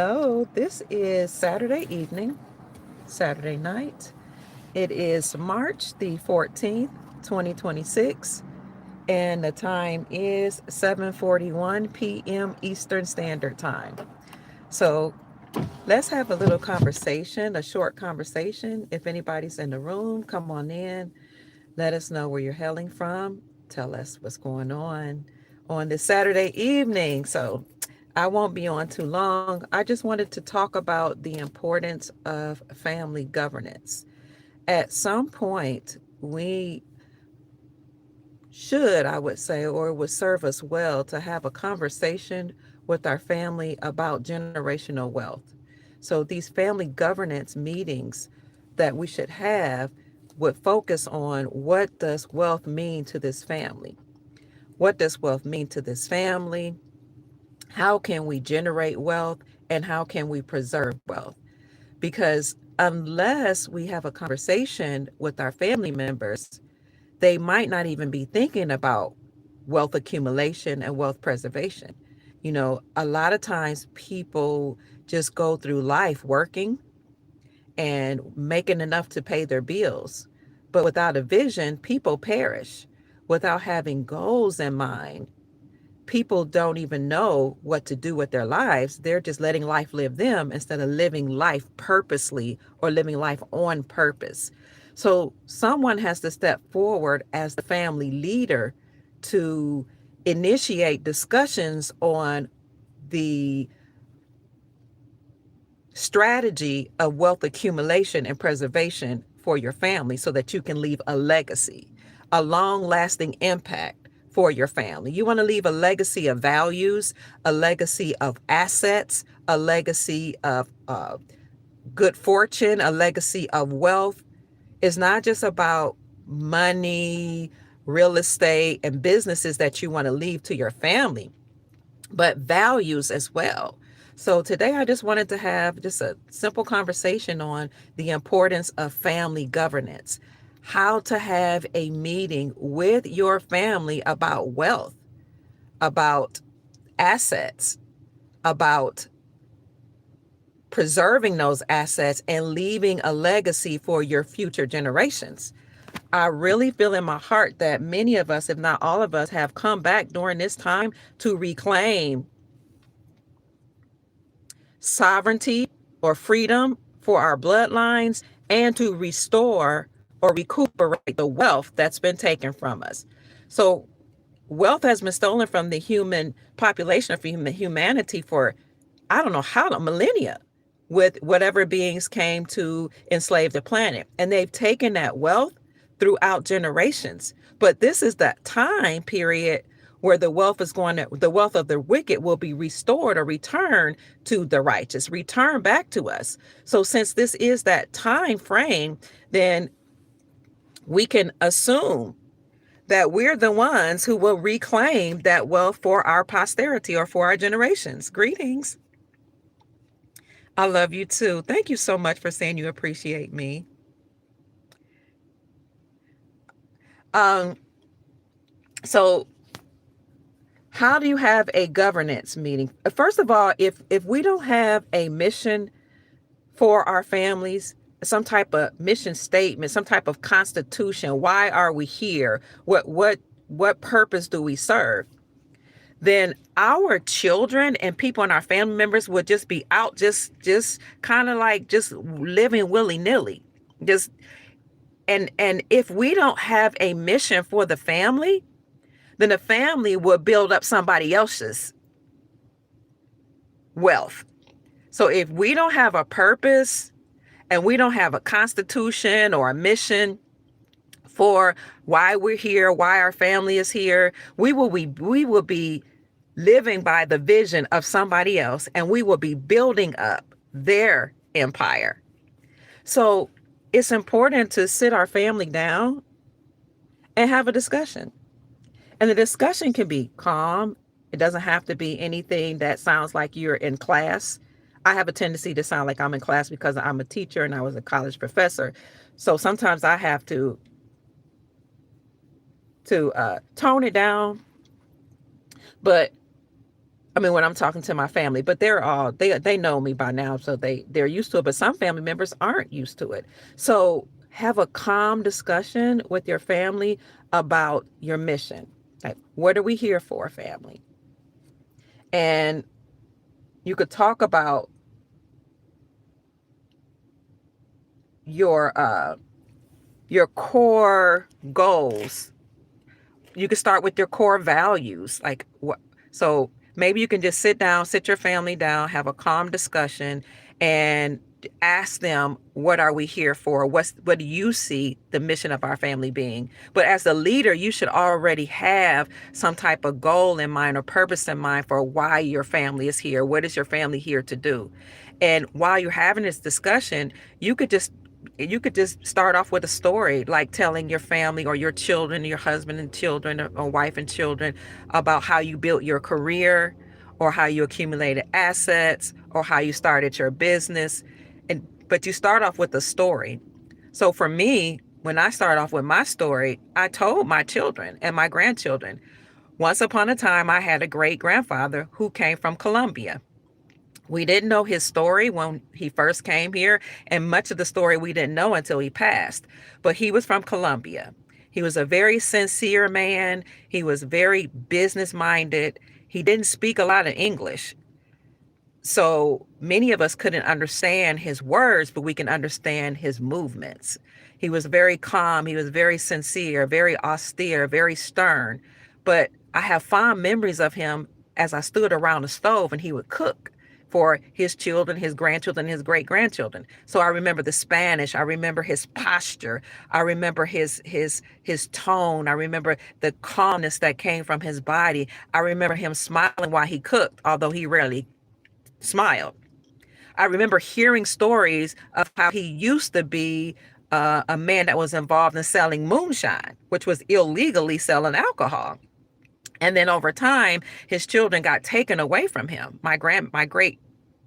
Oh, this is Saturday evening, Saturday night. It is March the 14th, 2026, and the time is 7:41 p.m. Eastern Standard Time. So, let's have a little conversation, a short conversation. If anybody's in the room, come on in. Let us know where you're hailing from. Tell us what's going on this Saturday evening. So, I won't be on too long. I just wanted to talk about the importance of family governance. At some point, we should, I would say, or it would serve us well to have a conversation with our family about generational wealth. So, these family governance meetings that we should have would focus on what does wealth mean to this family? What does wealth mean to this family? How can we generate wealth and how can we preserve wealth? Because unless we have a conversation with our family members, they might not even be thinking about wealth accumulation and wealth preservation. A lot of times people just go through life working and making enough to pay their bills. But without a vision, people perish. Without having goals in mind, people don't even know what to do with their lives. They're just letting life live them instead of living life purposely or living life on purpose. So someone has to step forward as the family leader to initiate discussions on the strategy of wealth accumulation and preservation for your family so that you can leave a legacy, a long lasting impact for your family. You want to leave a legacy of values, a legacy of assets, a legacy of good fortune, a legacy of wealth. It's not just about money, real estate, and businesses that you want to leave to your family, but values as well. So today I just wanted to have just a simple conversation on the importance of family governance, how to have a meeting with your family about wealth, about assets, about preserving those assets and leaving a legacy for your future generations. I really feel in my heart that many of us, if not all of us, have come back during this time to reclaim sovereignty or freedom for our bloodlines and to restore or recuperate the wealth that's been taken from us. So, wealth has been stolen from the human population of humanity for, I don't know how long, millennia, with whatever beings came to enslave the planet. And they've taken that wealth throughout generations. But this is that time period where the wealth of the wicked will be restored or returned to the righteous, return back to us. So since this is that time frame, then we can assume that we're the ones who will reclaim that wealth for our posterity or for our generations. Greetings. I love you too. Thank you so much for saying you appreciate me. Um, so how do you have a governance meeting? First of all, if we don't have a mission for our families, some type of mission statement, some type of constitution, why are we here? What purpose do we serve? Then our children and people in our family members would just be out just kind of like just living willy-nilly. Just and if we don't have a mission for the family, then the family will build up somebody else's wealth. So if we don't have a purpose and we don't have a constitution or a mission for why we're here, why our family is here, we will be living by the vision of somebody else and we will be building up their empire. So it's important to sit our family down and have a discussion. And the discussion can be calm. It doesn't have to be anything that sounds like you're in class. I have a tendency to sound like I'm in class because I'm a teacher and I was a college professor. So sometimes I have to tone it down. But I mean, when I'm talking to my family, but they know me by now, so they're used to it. But some family members aren't used to it. So have a calm discussion with your family about your mission. Like, what are we here for, family? And you could talk about your uh, your core goals. You can start with your core values. Like what? So maybe you can just sit your family down, have a calm discussion, and ask them, what are we here for? What do you see the mission of our family being? But as a leader, you should already have some type of goal in mind or purpose in mind for why your family is here. What is your family here to do? And while you're having this discussion, you could just start off with a story, like telling your family or your children, your husband and children, or wife and children, about how you built your career, or how you accumulated assets, or how you started your business. But you start off with a story. So for me, when I start off with my story, I told my children and my grandchildren, once upon a time, I had a great grandfather who came from Colombia. We didn't know his story when he first came here, and much of the story we didn't know until he passed. But he was from Colombia. He was a very sincere man. He was very business minded. He didn't speak a lot of English. So many of us couldn't understand his words, but we can understand his movements. He was very calm. He was very sincere, very austere, very stern. But I have fond memories of him as I stood around the stove and he would cook for his children, his grandchildren, his great grandchildren. So I remember the Spanish. I remember his posture. I remember his tone. I remember the calmness that came from his body. I remember him smiling while he cooked, although he rarely smiled. I remember hearing stories of how he used to be a man that was involved in selling moonshine, which was illegally selling alcohol. And then over time, his children got taken away from him. My great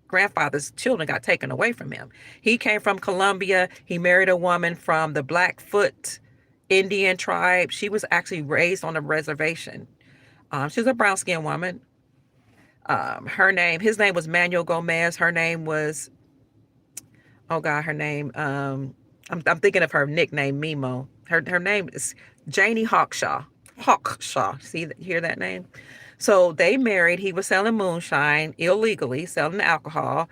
grandfather's children got taken away from him. He came from Colombia. He married a woman from the Blackfoot Indian tribe. She was actually raised on a reservation. She was a brown skinned woman. His name was Manuel Gomez. Her name was, oh God, her name, I'm thinking of her nickname, Mimo. Her name is Janie Hawkshaw. Hawkshaw. Hear that name? So they married. He was selling moonshine illegally, selling alcohol.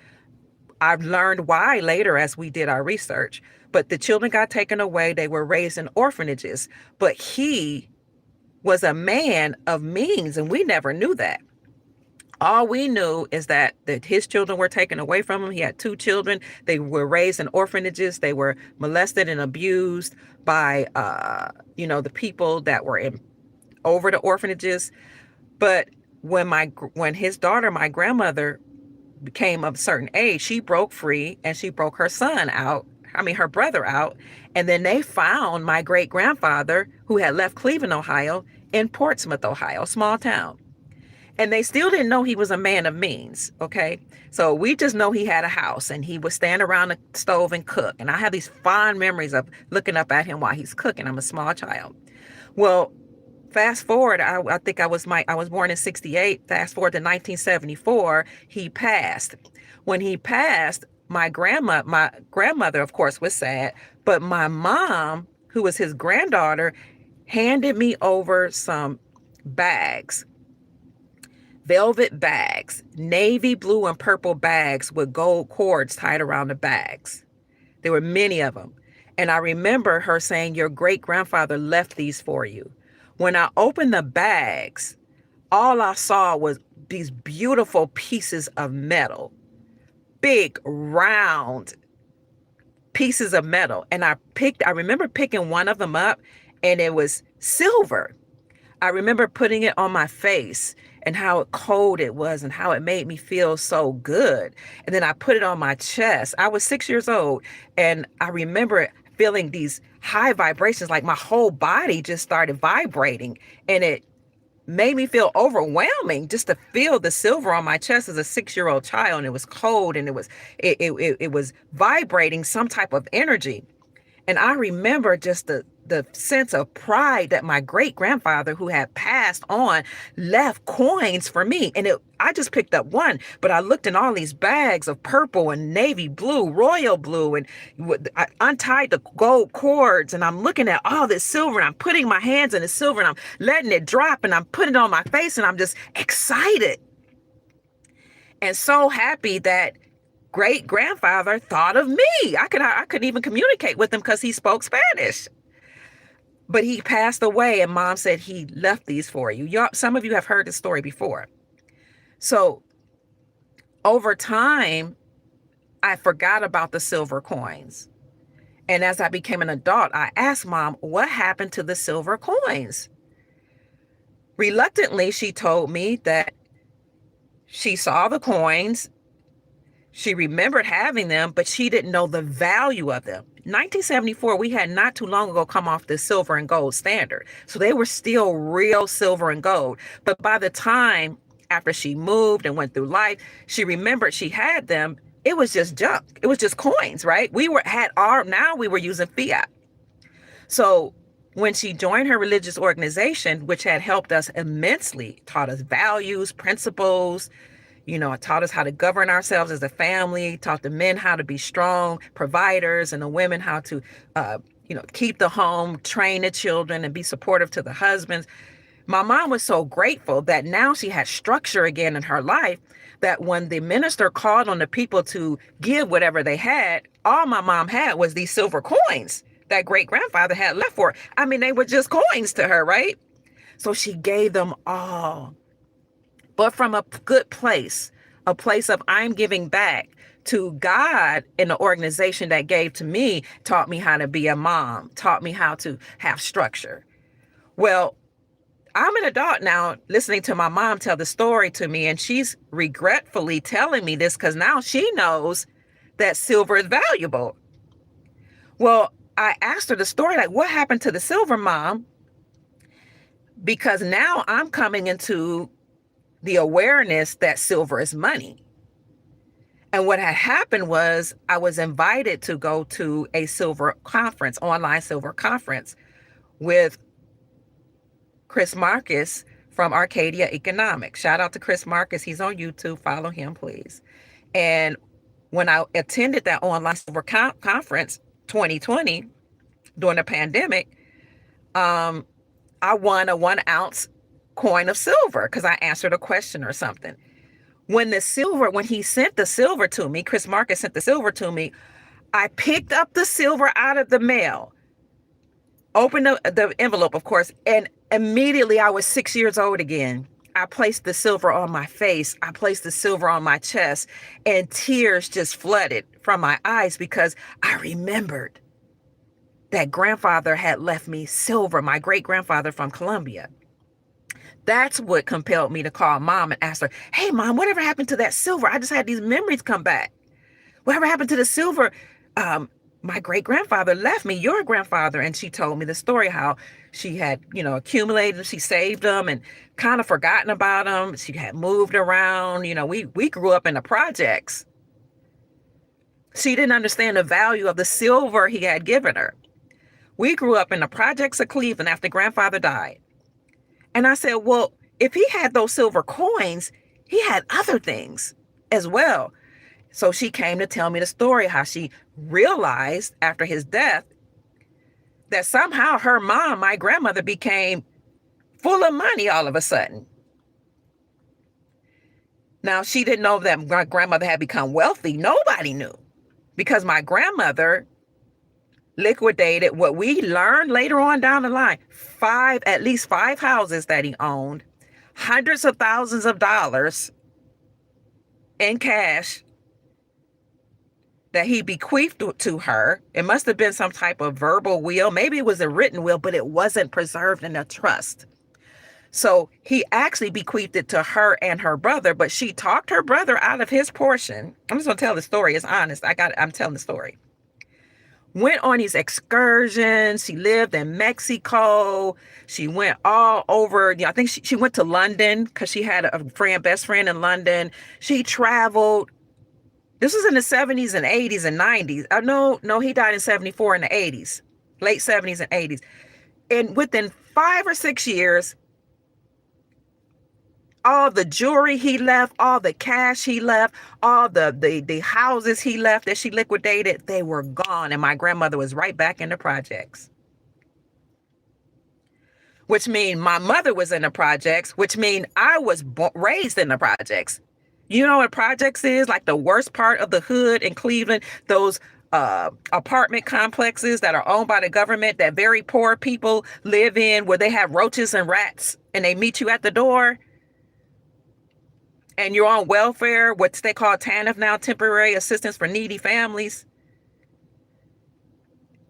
I've learned why later as we did our research. But the children got taken away. They were raised in orphanages. But he was a man of means, and we never knew that. All we knew is that his children were taken away from him. He had two children. They were raised in orphanages. They were molested and abused by, the people that were over the orphanages. But when his daughter, my grandmother, became of a certain age, she broke free and she broke her son out. I mean, her brother out. And then they found my great grandfather, who had left Cleveland, Ohio, in Portsmouth, Ohio, a small town. And they still didn't know he was a man of means. Okay. So we just know he had a house and he would stand around the stove and cook. And I have these fond memories of looking up at him while he's cooking. I'm a small child. Well, fast forward, I think I was born in 68. Fast forward to 1974, he passed. When he passed, my grandmother, of course, was sad, but my mom, who was his granddaughter, handed me over some bags, velvet bags, navy blue and purple bags with gold cords tied around the bags. There were many of them. And I remember her saying, your great grandfather left these for you. When I opened the bags, all I saw was these beautiful pieces of metal, big, round pieces of metal. And I remember picking one of them up, and it was silver. I remember putting it on my face and how cold it was and how it made me feel so good. And then I put it on my chest. I was 6 years old, and I remember feeling these high vibrations, like my whole body just started vibrating, and it made me feel overwhelming just to feel the silver on my chest as a 6-year-old child. And it was cold, and it was vibrating some type of energy. And I remember just the sense of pride that my great grandfather, who had passed on, left coins for me. And I just picked up one, but I looked in all these bags of purple and navy blue, royal blue, and I untied the gold cords, and I'm looking at all this silver, and I'm putting my hands in the silver, and I'm letting it drop, and I'm putting it on my face, and I'm just excited and so happy that great grandfather thought of me. I couldn't even communicate with him because he spoke Spanish. But he passed away, and Mom said he left these for you. Some of you have heard this story before. So over time, I forgot about the silver coins. And as I became an adult, I asked Mom, what happened to the silver coins? Reluctantly, she told me that she saw the coins. She remembered having them, but she didn't know the value of them. 1974, we had not too long ago come off the silver and gold standard. So they were still real silver and gold. But by the time after she moved and went through life, she remembered she had them. It was just junk. It was just coins, right? Now we were using fiat. So when she joined her religious organization, which had helped us immensely, taught us values, principles, it taught us how to govern ourselves as a family, taught the men how to be strong providers, and the women how to, keep the home, train the children, and be supportive to the husbands. My mom was so grateful that now she had structure again in her life, that when the minister called on the people to give whatever they had, all my mom had was these silver coins that great grandfather had left for her. I mean, they were just coins to her, right? So she gave them all, but from a good place, a place of I'm giving back to God, in the organization that gave to me, taught me how to be a mom, taught me how to have structure. Well, I'm an adult now, listening to my mom tell the story to me, and she's regretfully telling me this because now she knows that silver is valuable. Well, I asked her the story, like, what happened to the silver, Mom? Because now I'm coming into the awareness that silver is money. And what had happened was I was invited to go to a silver conference, online silver conference, with Chris Marcus from Arcadia Economics. Shout out to Chris Marcus. He's on YouTube. Follow him, please. And when I attended that online silver conference 2020 during the pandemic, I won a 1 ounce coin of silver because I answered a question or something. When he sent the silver to me, Chris Marcus sent the silver to me, I picked up the silver out of the mail, opened the envelope, of course, and immediately I was 6 years old again. I placed the silver on my face. I placed the silver on my chest, and tears just flooded from my eyes because I remembered that grandfather had left me silver, my great grandfather from Colombia. That's what compelled me to call Mom and ask her, hey, Mom, whatever happened to that silver? I just had these memories come back. Whatever happened to the silver? My great grandfather left me, your grandfather. And she told me the story, how she had, accumulated, she saved them and kind of forgotten about them. She had moved around. We grew up in the projects. She didn't understand the value of the silver he had given her. We grew up in the projects of Cleveland after grandfather died. And I said, well, if he had those silver coins, he had other things as well. So she came to tell me the story, how she realized after his death that somehow her mom, my grandmother, became full of money all of a sudden. Now, she didn't know that my grandmother had become wealthy. Nobody knew, because my grandmother liquidated what we learned later on down the line, at least five houses that he owned, hundreds of thousands of dollars in cash that he bequeathed to her. It must have been some type of verbal will. Maybe it was a written will, but it wasn't preserved in a trust. So he actually bequeathed it to her and her brother, but she talked her brother out of his portion. I'm just gonna tell the story. It's honest. I'm telling the story. Went on these excursions. She lived in Mexico. She went all over. I think she went to London because she had a best friend in London. She traveled. This was in the 70s and 80s and 90s. No, he died in 74 in the 80s. late 70s and 80s. And within 5 or 6 years, all the jewelry he left, all the cash he left, all the houses he left that she liquidated, they were gone. And my grandmother was right back in the projects. Which means my mother was in the projects, which means I was raised in the projects. You know what projects is? Like the worst part of the hood in Cleveland, those apartment complexes that are owned by the government that very poor people live in, where they have roaches and rats and they meet you at the door and you're on welfare, what they call TANF now, temporary assistance for needy families.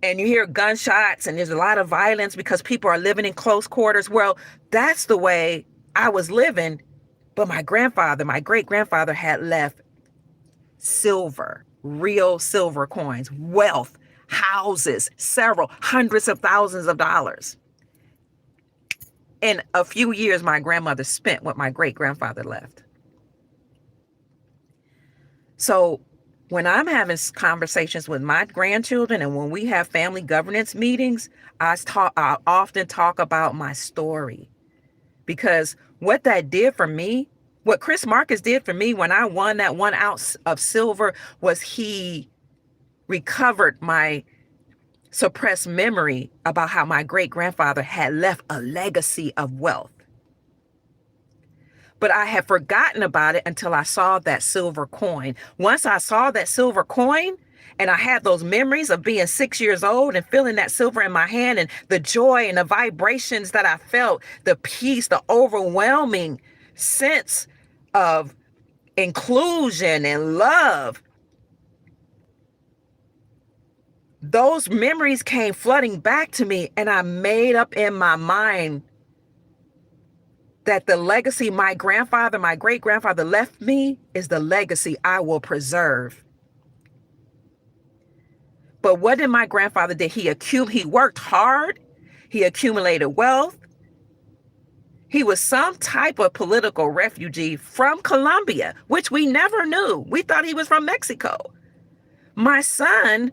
And you hear gunshots and there's a lot of violence because people are living in close quarters. Well, that's the way I was living. But my grandfather, my great grandfather, had left silver, real silver coins, wealth, houses, several hundreds of thousands of dollars. In a few years, my grandmother spent what my great grandfather left. So when I'm having conversations with my grandchildren and when we have family governance meetings, I often talk about my story, because what that did for me, what Chris Marcus did for me when I won that 1 ounce of silver, was he recovered my suppressed memory about how my great grandfather had left a legacy of wealth. But I had forgotten about it until I saw that silver coin. Once I saw that silver coin and I had those memories of being 6 years old and feeling that silver in my hand and the joy and the vibrations that I felt, the peace, the overwhelming sense of inclusion and love, those memories came flooding back to me, and I made up in my mind that the legacy my grandfather, my great grandfather left me is the legacy I will preserve. But what did my grandfather do? He worked hard. He accumulated wealth. He was some type of political refugee from Colombia, which we never knew. We thought he was from Mexico. My son,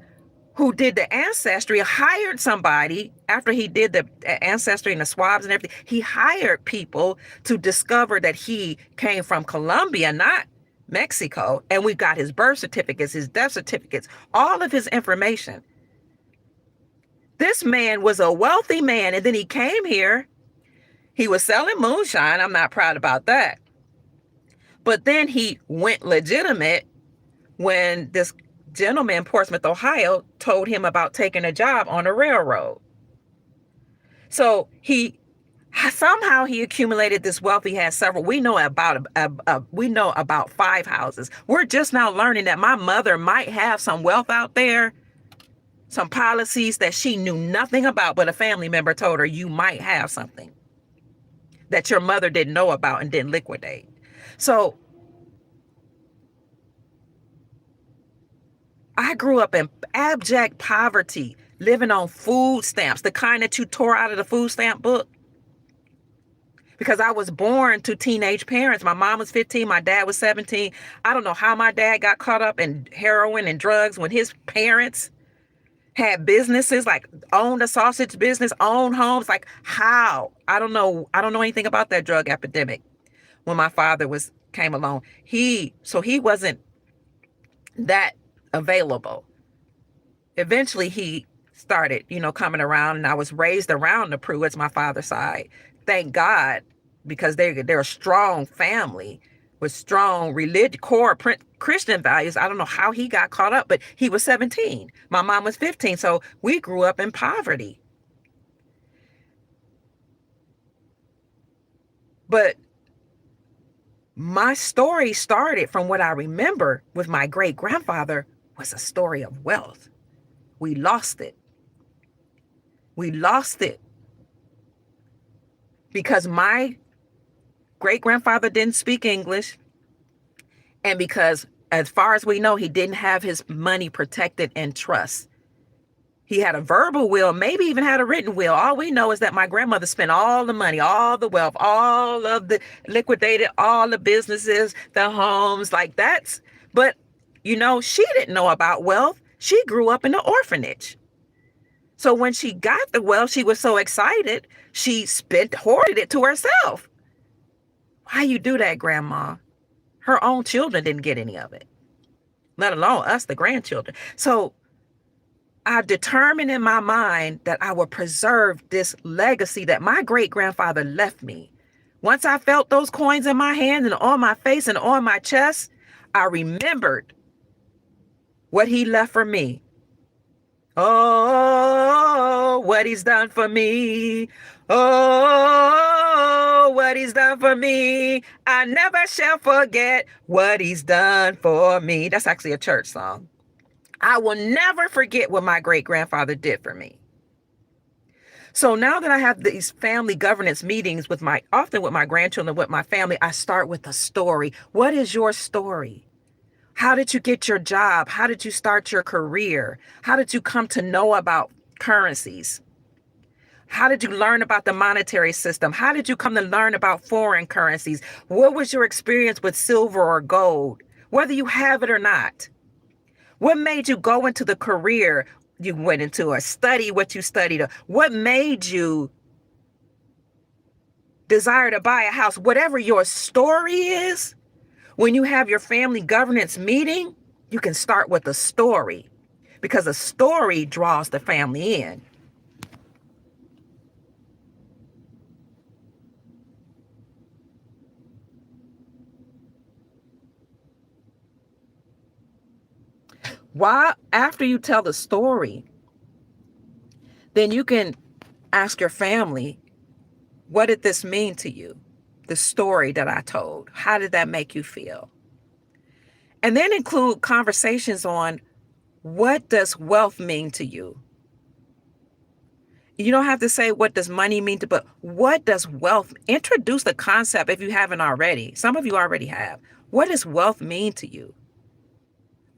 who did the ancestry, hired somebody after he did the ancestry and the swabs and everything. He hired people to discover that he came from Colombia, not Mexico. And we got his birth certificates, his death certificates, all of his information. This man was a wealthy man. And then he came here. He was selling moonshine. I'm not proud about that. But then he went legitimate when this gentleman in Portsmouth, Ohio, told him about taking a job on a railroad. So he somehow accumulated this wealth. He had several. We know about 5 houses. We're just now learning that my mother might have some wealth out there, some policies that she knew nothing about, but a family member told her, you might have something that your mother didn't know about and didn't liquidate. So I grew up in abject poverty, living on food stamps, the kind that you tore out of the food stamp book. Because I was born to teenage parents. My mom was 15, my dad was 17. I don't know how my dad got caught up in heroin and drugs when his parents had businesses, like owned a sausage business, owned homes. Like how? I don't know. I don't know anything about that drug epidemic when my father came along. He wasn't that available. Eventually he started, coming around, and I was raised around the Pruitts, my father's side. Thank God, because they're a strong family with strong core Christian values. I don't know how he got caught up, but he was 17. My mom was 15. So we grew up in poverty. But my story started from what I remember with my great grandfather was a story of wealth. We lost it. We lost it because my great grandfather didn't speak English. And because, as far as we know, he didn't have his money protected in trust. He had a verbal will, maybe even had a written will. All we know is that my grandmother spent all the money, all the wealth, all of the liquidated, all the businesses, the homes, like that's. But, she didn't know about wealth. She grew up in an orphanage. So when she got the wealth, she was so excited, she hoarded it to herself. Why you do that, Grandma? Her own children didn't get any of it, let alone us, the grandchildren. So I determined in my mind that I would preserve this legacy that my great grandfather left me. Once I felt those coins in my hand and on my face and on my chest, I remembered what he left for me. Oh, what he's done for me. Oh, what he's done for me. I never shall forget what he's done for me. That's actually a church song. I will never forget what my great grandfather did for me. So now that I have these family governance meetings often with my grandchildren, with my family, I start with a story. What is your story? How did you get your job? How did you start your career? How did you come to know about currencies? How did you learn about the monetary system? How did you come to learn about foreign currencies? What was your experience with silver or gold, whether you have it or not? What made you go into the career you went into or study what you studied? Or what made you desire to buy a house? Whatever your story is, when you have your family governance meeting, you can start with a story because a story draws the family in. Why, after you tell the story, then you can ask your family, what did this mean to you? The story that I told, how did that make you feel? And then include conversations on what does wealth mean to you? You don't have to say what does money mean to, but what does wealth, introduce the concept if you haven't already. Some of you already have. What does wealth mean to you?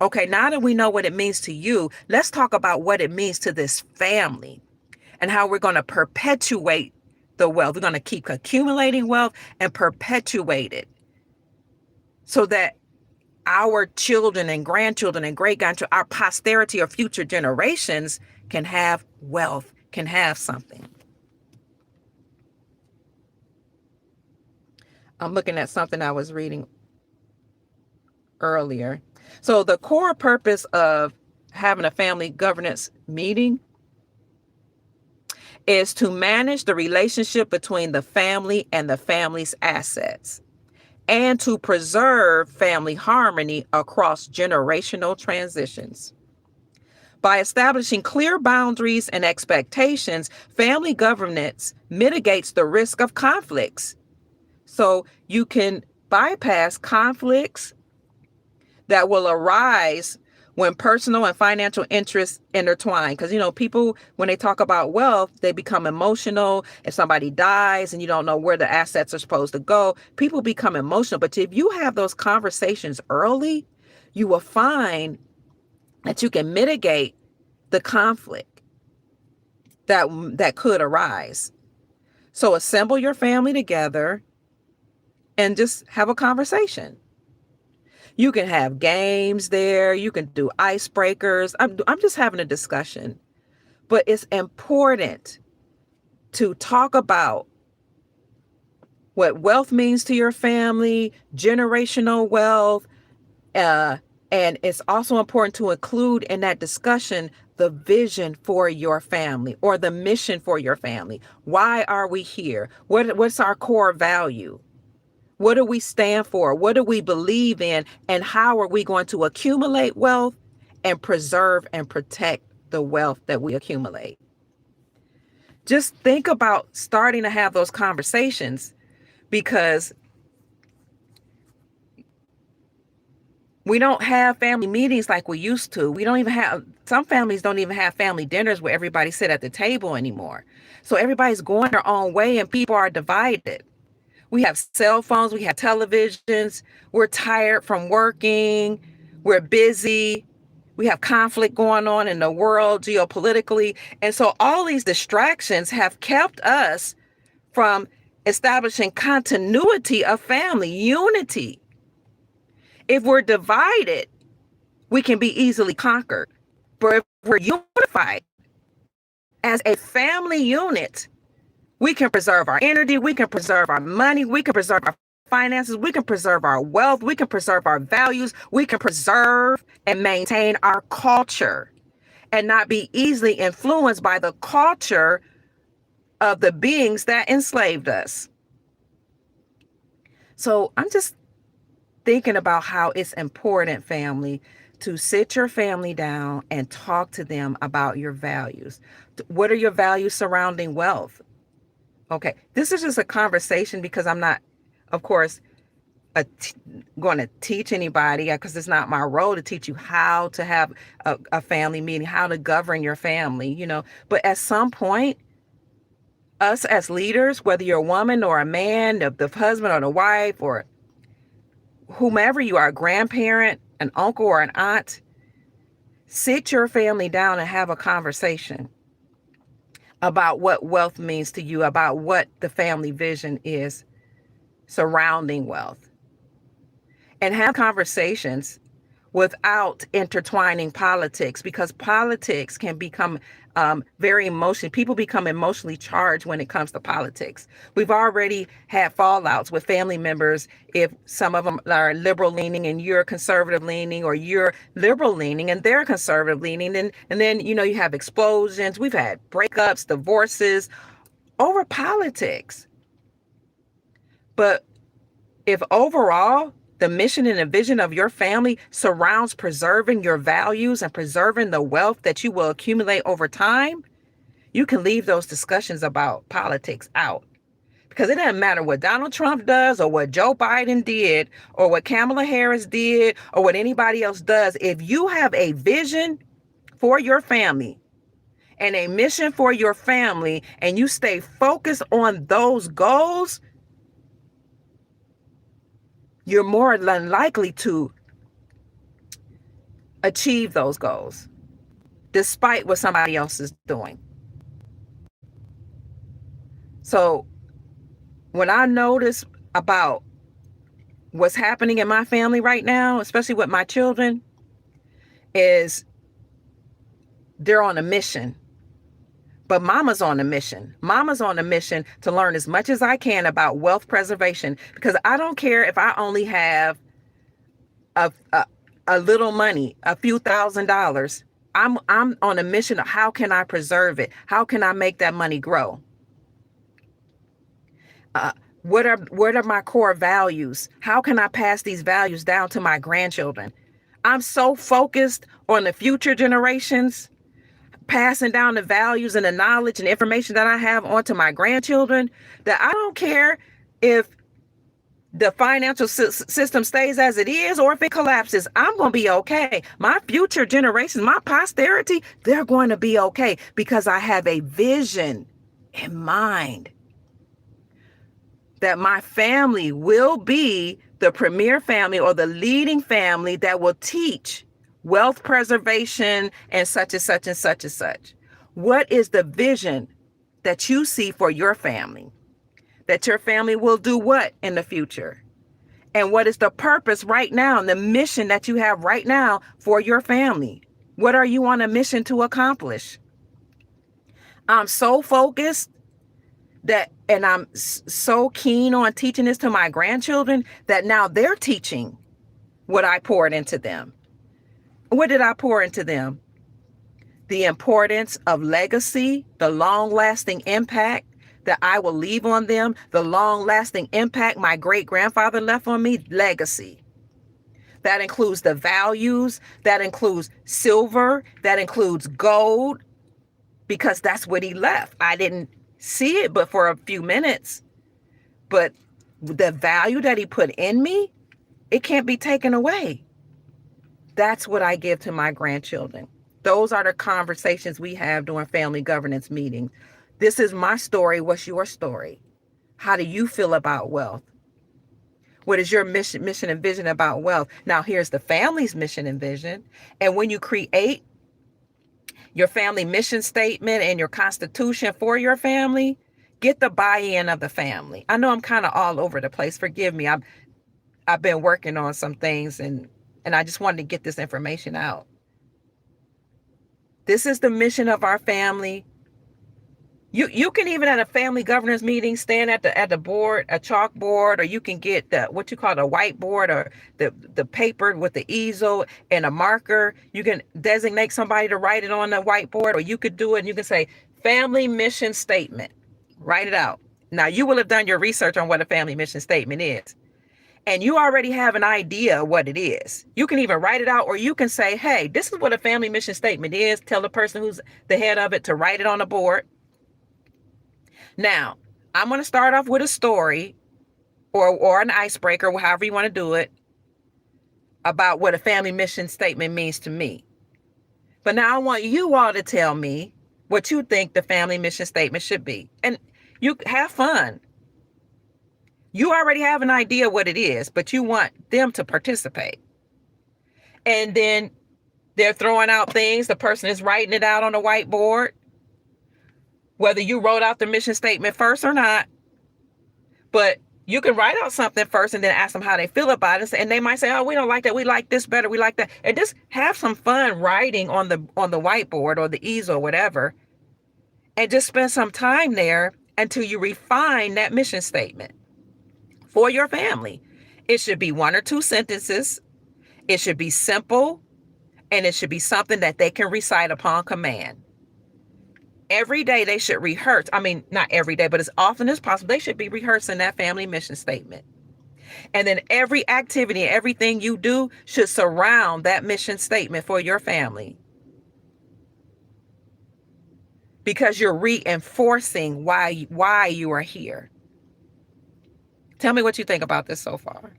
Okay, now that we know what it means to you, let's talk about what it means to this family and how we're going to perpetuate the wealth. We're going to keep accumulating wealth and perpetuate it so that our children and grandchildren and great grandchildren, our posterity or future generations can have wealth, can have something. I'm looking at something I was reading earlier. So the core purpose of having a family governance meeting is to manage the relationship between the family and the family's assets and to preserve family harmony across generational transitions. By establishing clear boundaries and expectations, family governance mitigates the risk of conflicts. So you can bypass conflicts that will arise when personal and financial interests intertwine. Because, people, when they talk about wealth, they become emotional. If somebody dies and you don't know where the assets are supposed to go, people become emotional. But if you have those conversations early, you will find that you can mitigate the conflict that could arise. So assemble your family together and just have a conversation. You can have games there. You can do icebreakers. I'm just having a discussion. But it's important to talk about what wealth means to your family, generational wealth. And it's also important to include in that discussion the vision for your family or the mission for your family. Why are we here? What's our core value? What do we stand for? What do we believe in? And how are we going to accumulate wealth and preserve and protect the wealth that we accumulate? Just think about starting to have those conversations because we don't have family meetings like we used to. Some families don't even have family dinners where everybody sit at the table anymore. So everybody's going their own way and people are divided. We have cell phones, we have televisions, we're tired from working, we're busy, we have conflict going on in the world geopolitically. And so all these distractions have kept us from establishing continuity of family, unity. If we're divided, we can be easily conquered. But if we're unified, As a family unit, we can preserve our energy, we can preserve our money, we can preserve our finances, we can preserve our wealth, we can preserve our values, we can preserve and maintain our culture and not be easily influenced by the culture of the beings that enslaved us. So I'm just thinking about how it's important, family, to sit your family down and talk to them about your values. What are your values surrounding wealth? Okay, this is just a conversation because I'm not, of course, going to teach anybody because it's not my role to teach you how to have a family meeting, how to govern your family, But at some point, us as leaders, whether you're a woman or a man, the husband or the wife or whomever you are, a grandparent, an uncle or an aunt, sit your family down and have a conversation about what wealth means to you, about what the family vision is surrounding wealth, and have conversations without intertwining politics, because politics can become very emotional. People become emotionally charged when it comes to politics. We've already had fallouts with family members if some of them are liberal leaning and you're conservative leaning, or you're liberal leaning and they're conservative leaning. And then, you have explosions. We've had breakups, divorces over politics. But if overall the mission and the vision of your family surrounds preserving your values and preserving the wealth that you will accumulate over time, you can leave those discussions about politics out. Because it doesn't matter what Donald Trump does or what Joe Biden did or what Kamala Harris did or what anybody else does. If you have a vision for your family and a mission for your family and you stay focused on those goals, you're more than likely to achieve those goals despite what somebody else is doing. So when I notice about what's happening in my family right now, especially with my children, is they're on a mission. But mama's on a mission. Mama's on a mission to learn as much as I can about wealth preservation, because I don't care if I only have a little money, a few $1,000s. I'm on a mission of how can I preserve it? How can I make that money grow? What are my core values? How can I pass these values down to my grandchildren? I'm so focused on the future generations, passing down the values and the knowledge and information that I have onto my grandchildren, that I don't care if the financial system stays as it is or if it collapses. I'm going to be okay. My future generations, my posterity, they're going to be okay because I have a vision in mind that my family will be the premier family or the leading family that will teach wealth preservation and such and such and such and such. What is the vision that you see for your family? That your family will do what in the future? And what is the purpose right now and the mission that you have right now for your family? What are you on a mission to accomplish? I'm so focused and I'm so keen on teaching this to my grandchildren that now they're teaching what I poured into them. What did I pour into them? The importance of legacy, the long-lasting impact that I will leave on them, the long-lasting impact my great-grandfather left on me, legacy. That includes the values, that includes silver, that includes gold, because that's what he left. I didn't see it but for a few minutes, but the value that he put in me, it can't be taken away. That's what I give to my grandchildren. Those are the conversations we have during family governance meetings. This is my story. What's your story? How do you feel about wealth? What is your mission and vision about wealth? Now, here's the family's mission and vision. And when you create your family mission statement and your constitution for your family, get the buy-in of the family. I know I'm kind of all over the place. Forgive me. I've been working on some things and I just wanted to get this information out. This is the mission of our family. You can even at a family governance meeting stand at the board, a chalkboard, or you can get the what you call the whiteboard or the paper with the easel and a marker. You can designate somebody to write it on the whiteboard, or you could do it and you can say family mission statement. Write it out. Now you will have done your research on what a family mission statement is. And you already have an idea what it is. You can even write it out, or you can say, hey, this is what a family mission statement is. Tell the person who's the head of it to write it on the board. Now, I'm going to start off with a story or an icebreaker, however you want to do it, about what a family mission statement means to me. But now I want you all to tell me what you think the family mission statement should be. And you have fun. You already have an idea what it is, but you want them to participate. And then they're throwing out things. The person is writing it out on a whiteboard, whether you wrote out the mission statement first or not. But you can write out something first and then ask them how they feel about it. And they might say, oh, we don't like that. We like this better. We like that. And just have some fun writing on the whiteboard or the easel or whatever. And just spend some time there until you refine that mission statement for your family. It should be 1 or 2 sentences. It should be simple. And it should be something that they can recite upon command. Every day they should rehearse. I mean, not every day, but as often as possible, they should be rehearsing that family mission statement. And then every activity, everything you do should surround that mission statement for your family. Because you're reinforcing why you are here. Tell me what you think about this so far.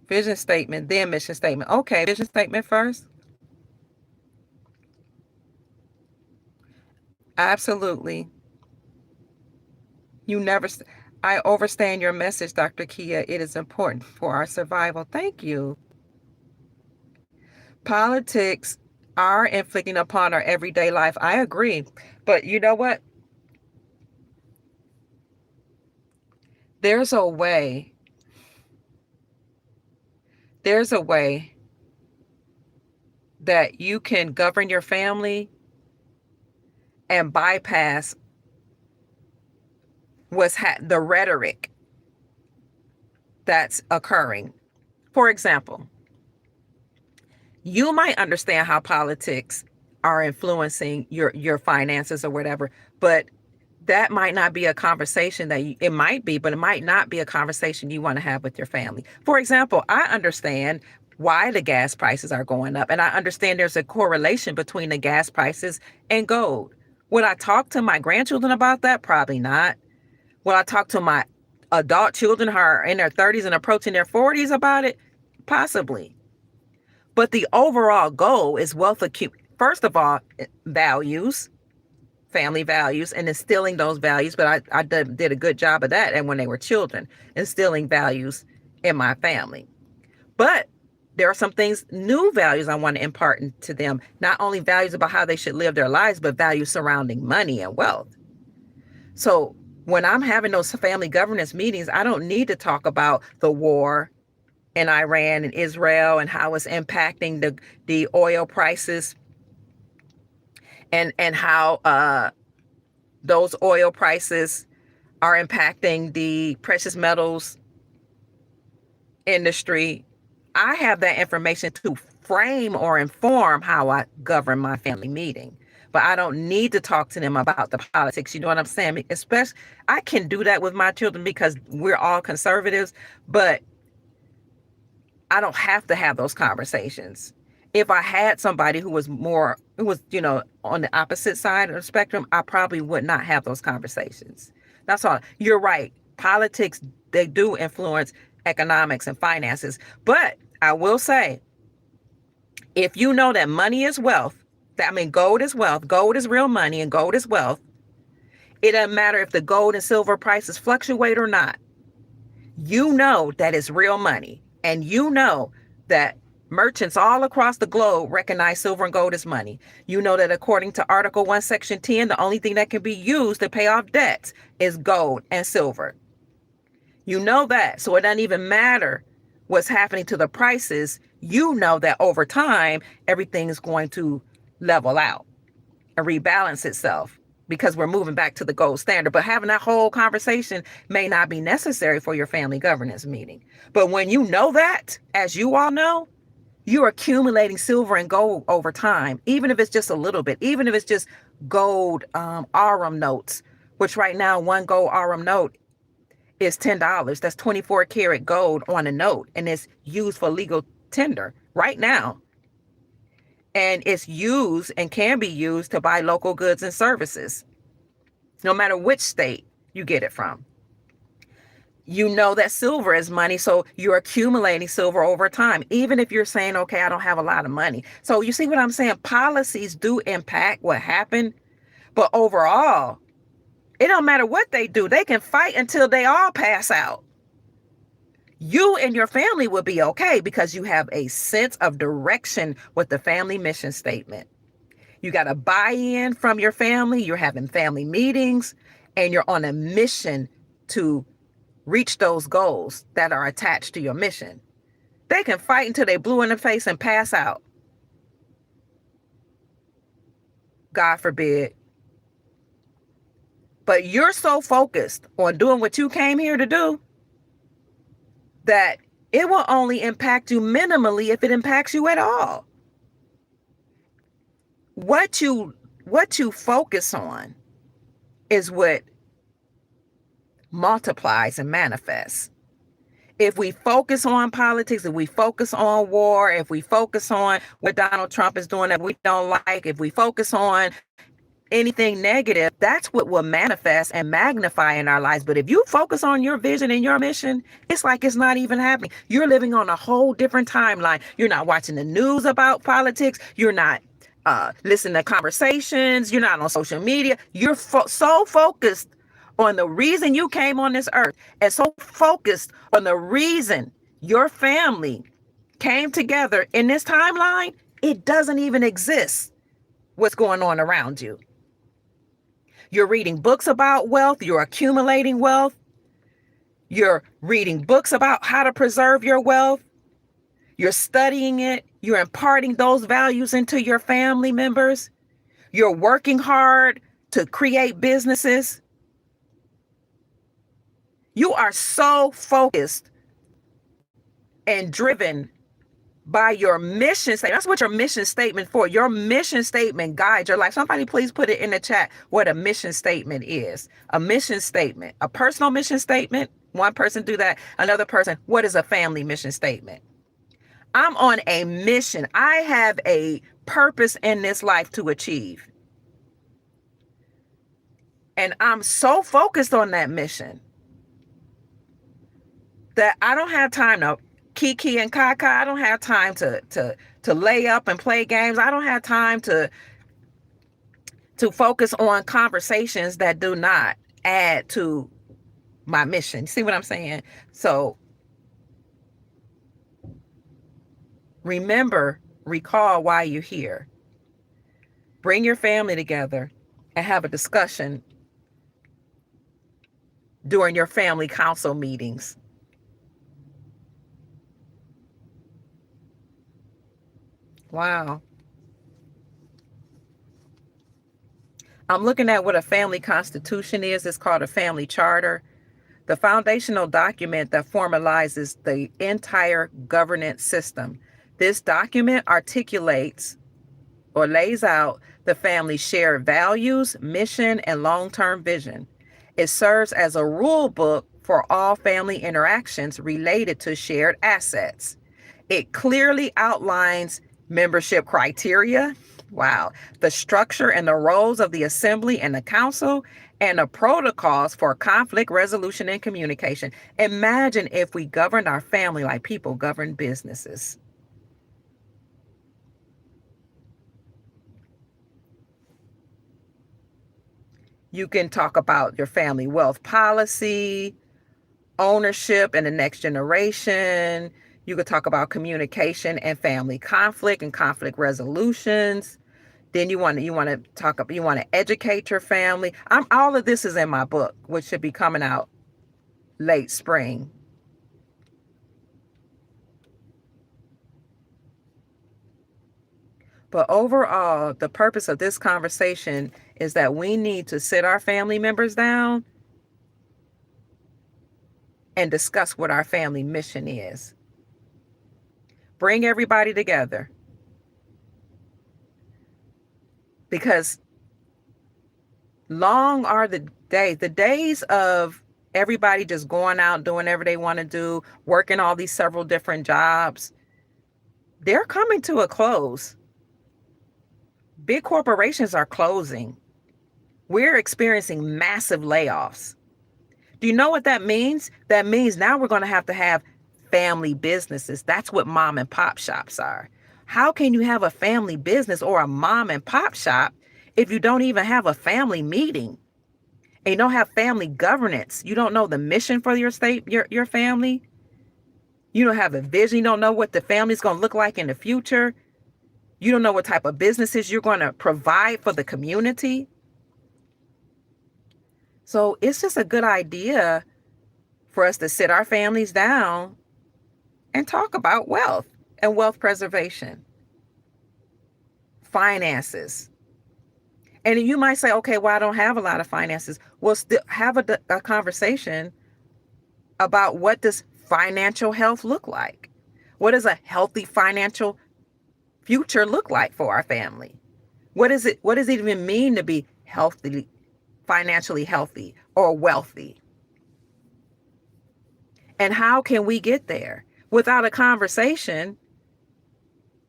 Vision statement, then mission statement. Okay, vision statement first. Absolutely. I understand your message, Dr. Kia. It is important for our survival. Thank you. Politics are inflicting upon our everyday life. I agree. But you know what? There's a way. There's a way that you can govern your family and bypass the rhetoric that's occurring. For example, you might understand how politics are influencing your finances or whatever, but that might not be a conversation it might be, but it might not be a conversation you want to have with your family. For example, I understand why the gas prices are going up, and I understand there's a correlation between the gas prices and gold. Would I talk to my grandchildren about that? Probably not. Will I talk to my adult children who are in their 30s and approaching their 40s about it? Possibly. But the overall goal is wealth accumulation. First of all, values, family values, and instilling those values. But I did a good job of that. And when they were children, instilling values in my family. But there are some things, new values I want to impart into them. Not only values about how they should live their lives, but values surrounding money and wealth. So when I'm having those family governance meetings, I don't need to talk about the war in Iran and Israel and how it's impacting the oil prices and how those oil prices are impacting the precious metals industry. I have that information to frame or inform how I govern my family meeting. But I don't need to talk to them about the politics. You know what I'm saying? Especially, I can do that with my children because we're all conservatives, but I don't have to have those conversations. If I had somebody who was, on the opposite side of the spectrum, I probably would not have those conversations. That's all. You're right. Politics, they do influence economics and finances. But I will say, if you know that money is wealth, gold is wealth, gold is real money, and gold is wealth. It doesn't matter if the gold and silver prices fluctuate or not. You know that it's real money. And you know that merchants all across the globe recognize silver and gold as money. You know that according to Article 1, Section 10, the only thing that can be used to pay off debts is gold and silver. You know that. So it doesn't even matter what's happening to the prices. You know that over time, everything is going to level out. rebalance itself because we're moving back to the gold standard. But having that whole conversation may not be necessary for your family governance meeting. But when you know that, as you all know, you're accumulating silver and gold over time, even if it's just a little bit, even if it's just gold Arum notes, which right now one gold Arum note is $10. That's 24 karat gold on a note, and it's used for legal tender right now. And it's used and can be used to buy local goods and services, no matter which state you get it from. You know that silver is money, so you're accumulating silver over time, even if you're saying, okay, I don't have a lot of money. So you see what I'm saying? Policies do impact what happened, but overall, it don't matter what they do. They can fight until they all pass out. You and your family will be okay because you have a sense of direction with the family mission statement. You got a buy-in from your family. You're having family meetings, and you're on a mission to reach those goals that are attached to your mission. They can fight until they blue in the face and pass out. God forbid. But you're so focused on doing what you came here to do that it will only impact you minimally if it impacts you at all. What you focus on is what multiplies and manifests. If we focus on politics, if we focus on war, if we focus on what Donald Trump is doing that we don't like, if we focus on anything negative, that's what will manifest and magnify in our lives. But if you focus on your vision and your mission, it's like it's not even happening. You're living on a whole different timeline. You're not watching the news about politics. You're not listening to conversations. You're not on social media. You're so focused on the reason you came on this earth, and so focused on the reason your family came together in this timeline, it doesn't even exist what's going on around you. You're reading books about wealth. You're accumulating wealth. You're reading books about how to preserve your wealth. You're studying it. You're imparting those values into your family members. You're working hard to create businesses. You are so focused and driven by your mission statement. That's what your mission statement for. Your mission statement guides your life. Somebody please put it in the chat what a mission statement is. A mission statement, a personal mission statement. One person do that. Another person, what is a family mission statement? I'm on a mission. I have a purpose in this life to achieve. And I'm so focused on that mission that I don't have time to kiki and kaka. I don't have time to lay up and play games. I don't have time to focus on conversations that do not add to my mission. See what I'm saying? So recall why you're here. Bring your family together and have a discussion during your family council meetings. Wow. I'm looking at what a family constitution is. It's called a family charter, the foundational document that formalizes the entire governance system. This document articulates or lays out the family's shared values, mission, and long-term vision. It serves as a rule book for all family interactions related to shared assets. It clearly outlines membership criteria, wow, the structure and the roles of the assembly and the council, and the protocols for conflict resolution and communication. Imagine if we governed our family like people govern businesses. You can talk about your family wealth policy, ownership and the next generation. You could talk about communication and family conflict and conflict resolutions. Then you want to educate your family. All of this is in my book, which should be coming out late spring. But overall, the purpose of this conversation is that we need to sit our family members down and discuss what our family mission is. Bring everybody together, because long are the days of everybody just going out doing whatever they want to do, working all these several different jobs. They're coming to a close. Big corporations are closing. We're experiencing massive layoffs. Do you know what that means? That means now we're going to have family businesses. That's what mom and pop shops are. How can you have a family business or a mom and pop shop if you don't even have a family meeting and you don't have family governance? You don't know the mission for your state, your family. You don't have a vision. You don't know what the family's going to look like in the future. You don't know what type of businesses you're going to provide for the community. So it's just a good idea for us to sit our families down and talk about wealth and wealth preservation, finances. And you might say, okay, well, I don't have a lot of finances. Well, still have a conversation about what does financial health look like? What does a healthy financial future look like for our family? What does it even mean to be healthy, financially healthy or wealthy? And how can we get there? Without a conversation,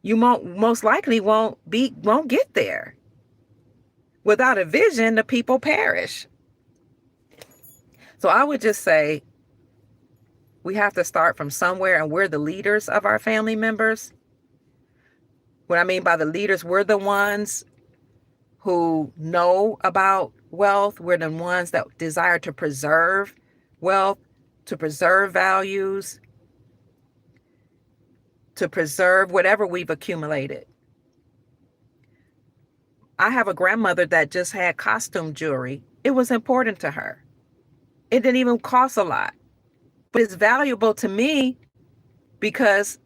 you most likely won't get there. Without a vision, the people perish. So I would just say we have to start from somewhere, and we're the leaders of our family members. What I mean by the leaders, we're the ones who know about wealth. We're the ones that desire to preserve wealth, to preserve values, to preserve whatever we've accumulated. I have a grandmother that just had costume jewelry. It was important to her. It didn't even cost a lot, but it's valuable to me because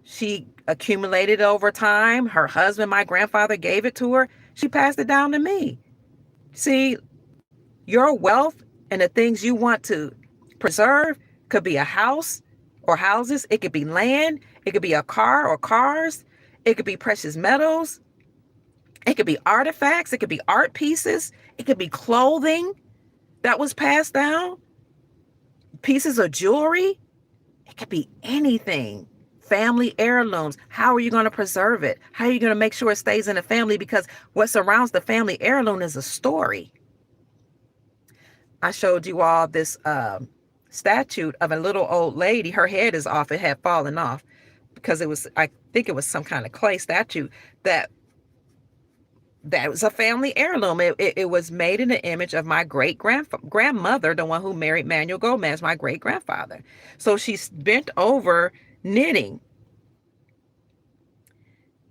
she accumulated over time. Her husband, my grandfather, gave it to her. She passed it down to me. See, your wealth and the things you want to preserve could be a house or houses. It could be land. It could be a car or cars. It could be precious metals. It could be artifacts. It could be art pieces. It could be clothing that was passed down. Pieces of jewelry. It could be anything. Family heirlooms. How are you going to preserve it? How are you going to make sure it stays in the family? Because what surrounds the family heirloom is a story. I showed you all this statue of a little old lady. Her head is off. It had fallen off because I think it was some kind of clay statue that was a family heirloom. It was made in the image of my grandmother, the one who married Manuel Gomez, my great grandfather. So she's bent over knitting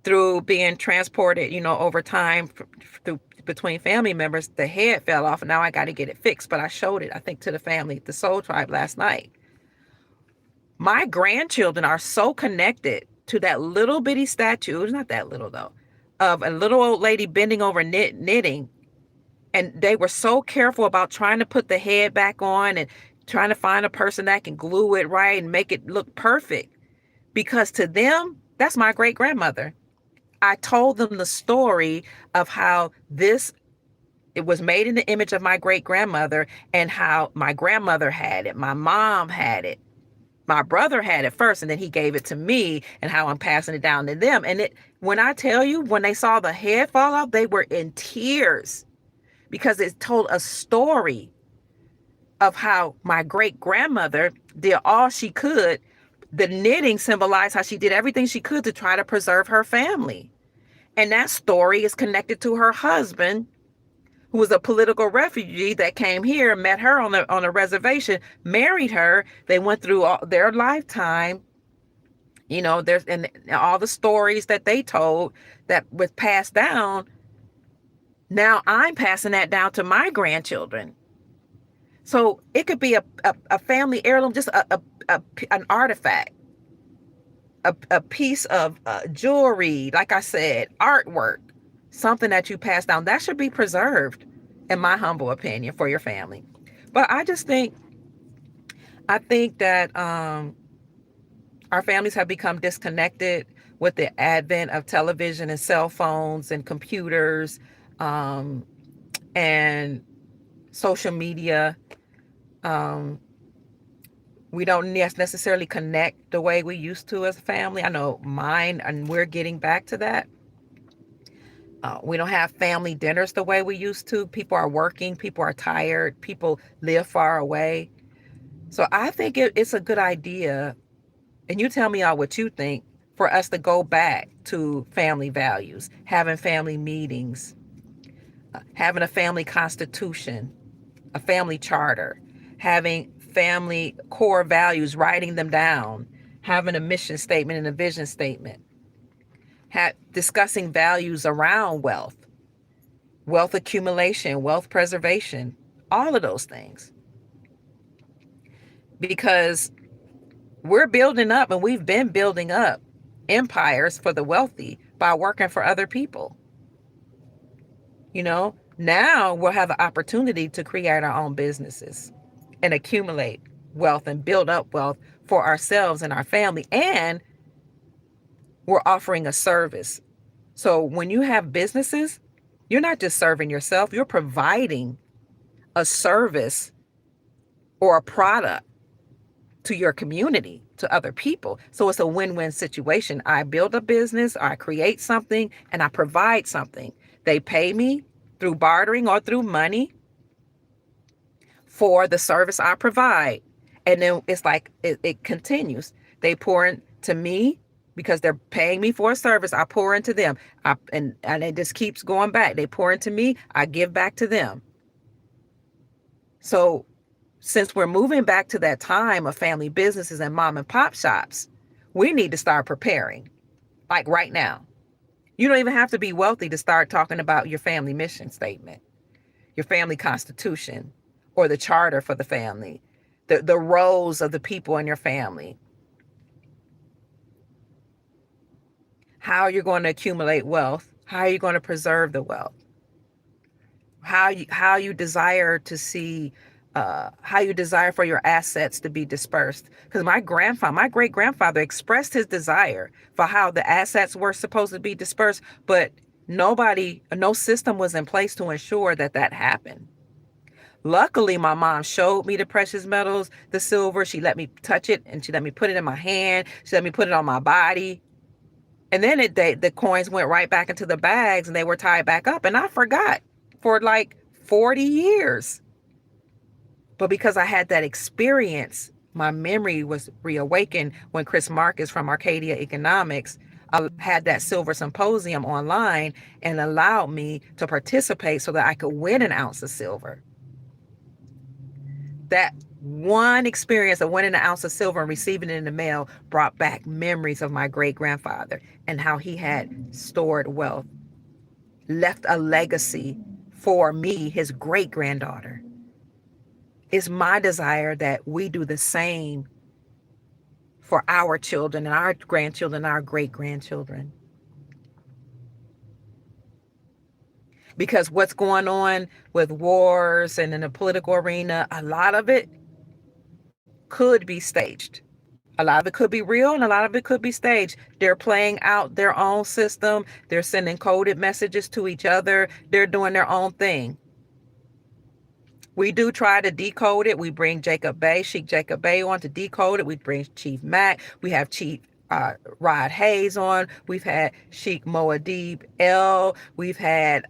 through being transported, over time through between family members. The head fell off, and now I got to get it fixed. But I showed it, I think, to the family, the Soul Tribe, last night. My grandchildren are so connected to that little bitty statue. It's not that little though, of a little old lady bending over knitting. And they were so careful about trying to put the head back on and trying to find a person that can glue it right and make it look perfect. Because to them, that's my great grandmother. I told them the story of how it was made in the image of my great grandmother, and how my grandmother had it, my mom had it, my brother had it first, and then he gave it to me, and how I'm passing it down to them. And when I tell you, when they saw the head fall off, they were in tears because it told a story of how my great grandmother did all she could. The knitting symbolized how she did everything she could to try to preserve her family. And that story is connected to her husband, who was a political refugee that came here, met her on a reservation, married her. They went through their lifetime. There's and all the stories that they told that was passed down. Now I'm passing that down to my grandchildren. So it could be a family heirloom, just an artifact, a piece of jewelry, like I said, artwork, something that you pass down, that should be preserved, in my humble opinion, for your family. But I think that our families have become disconnected with the advent of television and cell phones and computers, um, and social media. Um, we don't necessarily connect the way we used to as a family. I know mine, and we're getting back to that. We don't have family dinners the way we used to. People are working, people are tired, people live far away. So I think it's a good idea, and you tell me all what you think, for us to go back to family values, having family meetings, having a family constitution, a family charter, having family core values, writing them down, having a mission statement and a vision statement, discussing values around wealth, wealth accumulation, wealth preservation, all of those things. Because we're building up, and we've been building up empires for the wealthy by working for other people. Now we'll have the opportunity to create our own businesses and accumulate wealth and build up wealth for ourselves and our family. And we're offering a service. So when you have businesses, you're not just serving yourself, you're providing a service or a product to your community, to other people. So it's a win-win situation. I build a business, I create something, and I provide something. They pay me through bartering or through money for the service I provide. And then it's like it continues. They pour into me because they're paying me for a service. I pour into them. And it just keeps going back. They pour into me, I give back to them. So since we're moving back to that time of family businesses and mom and pop shops, we need to start preparing, like right now. You don't even have to be wealthy to start talking about your family mission statement, your family constitution, or the charter for the family, the roles of the people in your family, how you're going to accumulate wealth, how you're going to preserve the wealth, how you desire to see, how you desire for your assets to be dispersed. Because my great grandfather expressed his desire for how the assets were supposed to be dispersed, but no system was in place to ensure that happened. Luckily, my mom showed me the precious metals, the silver. She let me touch it, and she let me put it in my hand. She let me put it on my body. And then the coins went right back into the bags, and they were tied back up. And I forgot for like 40 years. But because I had that experience, my memory was reawakened when Chris Marcus from Arcadia Economics had that silver symposium online and allowed me to participate so that I could win an ounce of silver. That one experience of winning an ounce of silver and receiving it in the mail brought back memories of my great grandfather and how he had stored wealth, left a legacy for me, his great granddaughter. It's my desire that we do the same for our children and our grandchildren, and our great grandchildren. Because what's going on with wars and in the political arena, a lot of it could be staged. A lot of it could be real, and a lot of it could be staged. They're playing out their own system. They're sending coded messages to each other. They're doing their own thing. We do try to decode it. We bring Sheikh Jacob Bey on to decode it. We bring Chief Mac. We have Chief Rod Hayes on. We've had Sheikh Moadib El. We've had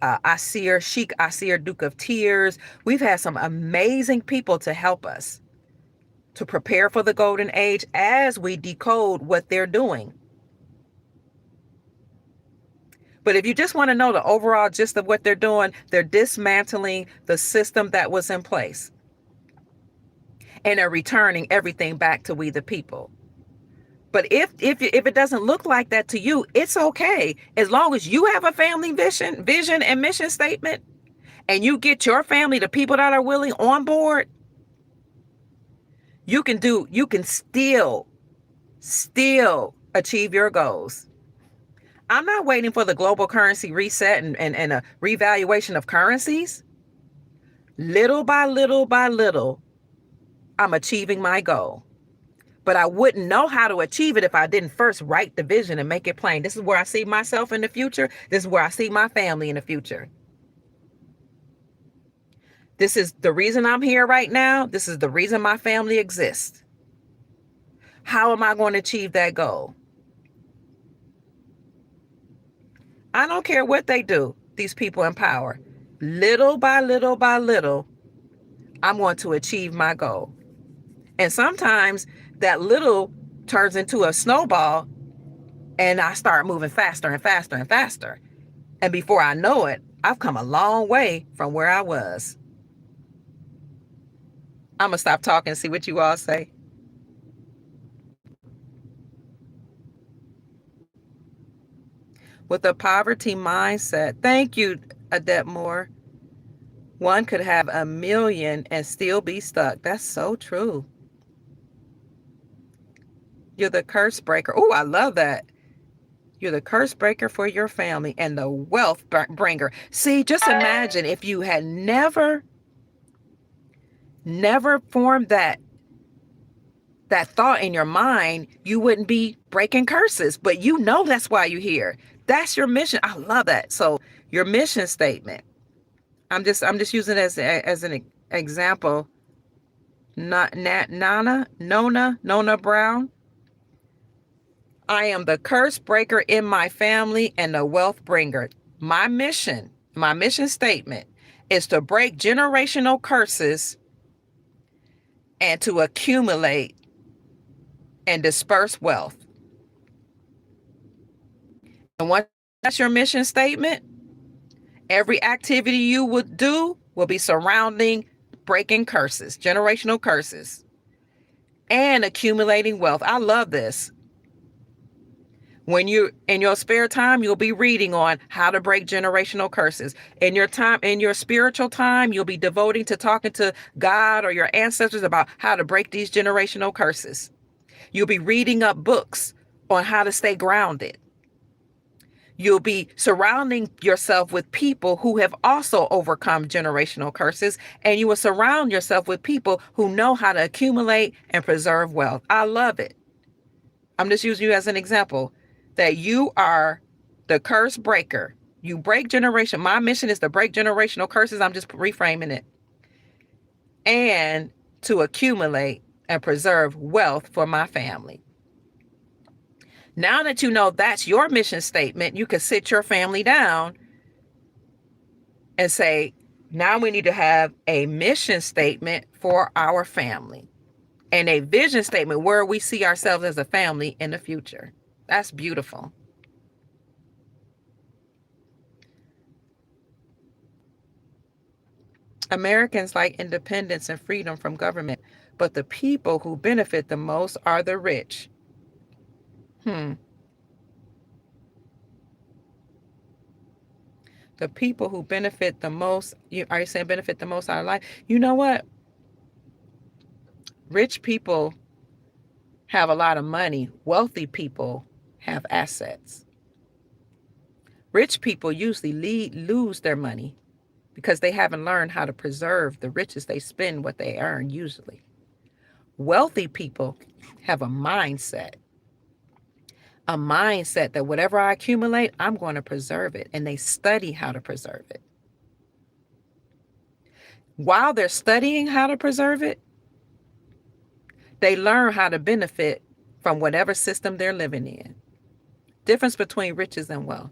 Sheikh Asir, Duke of Tears. We've had some amazing people to help us to prepare for the golden age as we decode what they're doing. But if you just want to know the overall gist of what they're doing, they're dismantling the system that was in place. And they're returning everything back to we the people. But if it doesn't look like that to you, it's okay. As long as you have a family vision and mission statement, and you get your family, the people that are willing, on board, you can still achieve your goals. I'm not waiting for the global currency reset and a revaluation of currencies. Little by little by little, I'm achieving my goal. But I wouldn't know how to achieve it if I didn't first write the vision and make it plain. This is where I see myself in the future. This is where I see my family in the future. This is the reason I'm here right now. This is the reason my family exists. How am I going to achieve that goal? I don't care what they do, these people in power. Little by little by little, I'm going to achieve my goal. And sometimes that little turns into a snowball and I start moving faster and faster and faster. And before I know it, I've come a long way from where I was. I'm going to stop talking and see what you all say. With a poverty mindset, thank you, Adet Moore, one could have 1,000,000 and still be stuck. That's so true. You're the curse breaker. Oh, I love that. You're the curse breaker for your family and the wealth bringer. See, just imagine if you had never formed that thought in your mind, you wouldn't be breaking curses. But you know that's why you're here. That's your mission. I love that. So your mission statement. I'm just using it as an example. Nona Brown. I am the curse breaker in my family and the wealth bringer. My mission statement is to break generational curses and to accumulate and disperse wealth. And once that's your mission statement, every activity you would do will be surrounding breaking curses, generational curses, and accumulating wealth. I love this. When you in your spare time, you'll be reading on how to break generational curses. In your spiritual time, you'll be devoting to talking to God or your ancestors about how to break these generational curses. You'll be reading up books on how to stay grounded. You'll be surrounding yourself with people who have also overcome generational curses, and you will surround yourself with people who know how to accumulate and preserve wealth. I love it. I'm just using you as an example that you are the curse breaker. You break generation. My mission is to break generational curses. I'm just reframing it. And to accumulate and preserve wealth for my family. Now that you know that's your mission statement, you can sit your family down and say, now we need to have a mission statement for our family and a vision statement where we see ourselves as a family in the future. That's beautiful. Americans like independence and freedom from government, but the people who benefit the most are the rich. The people who benefit the most, are you saying benefit the most out of life? You know what? Rich people have a lot of money. Wealthy people have assets. Rich people usually lose their money because they haven't learned how to preserve the riches. They spend what they earn usually. Wealthy people have a mindset that whatever I accumulate, I'm going to preserve it. And they study how to preserve it. While they're studying how to preserve it, they learn how to benefit from whatever system they're living in. Difference between riches and wealth.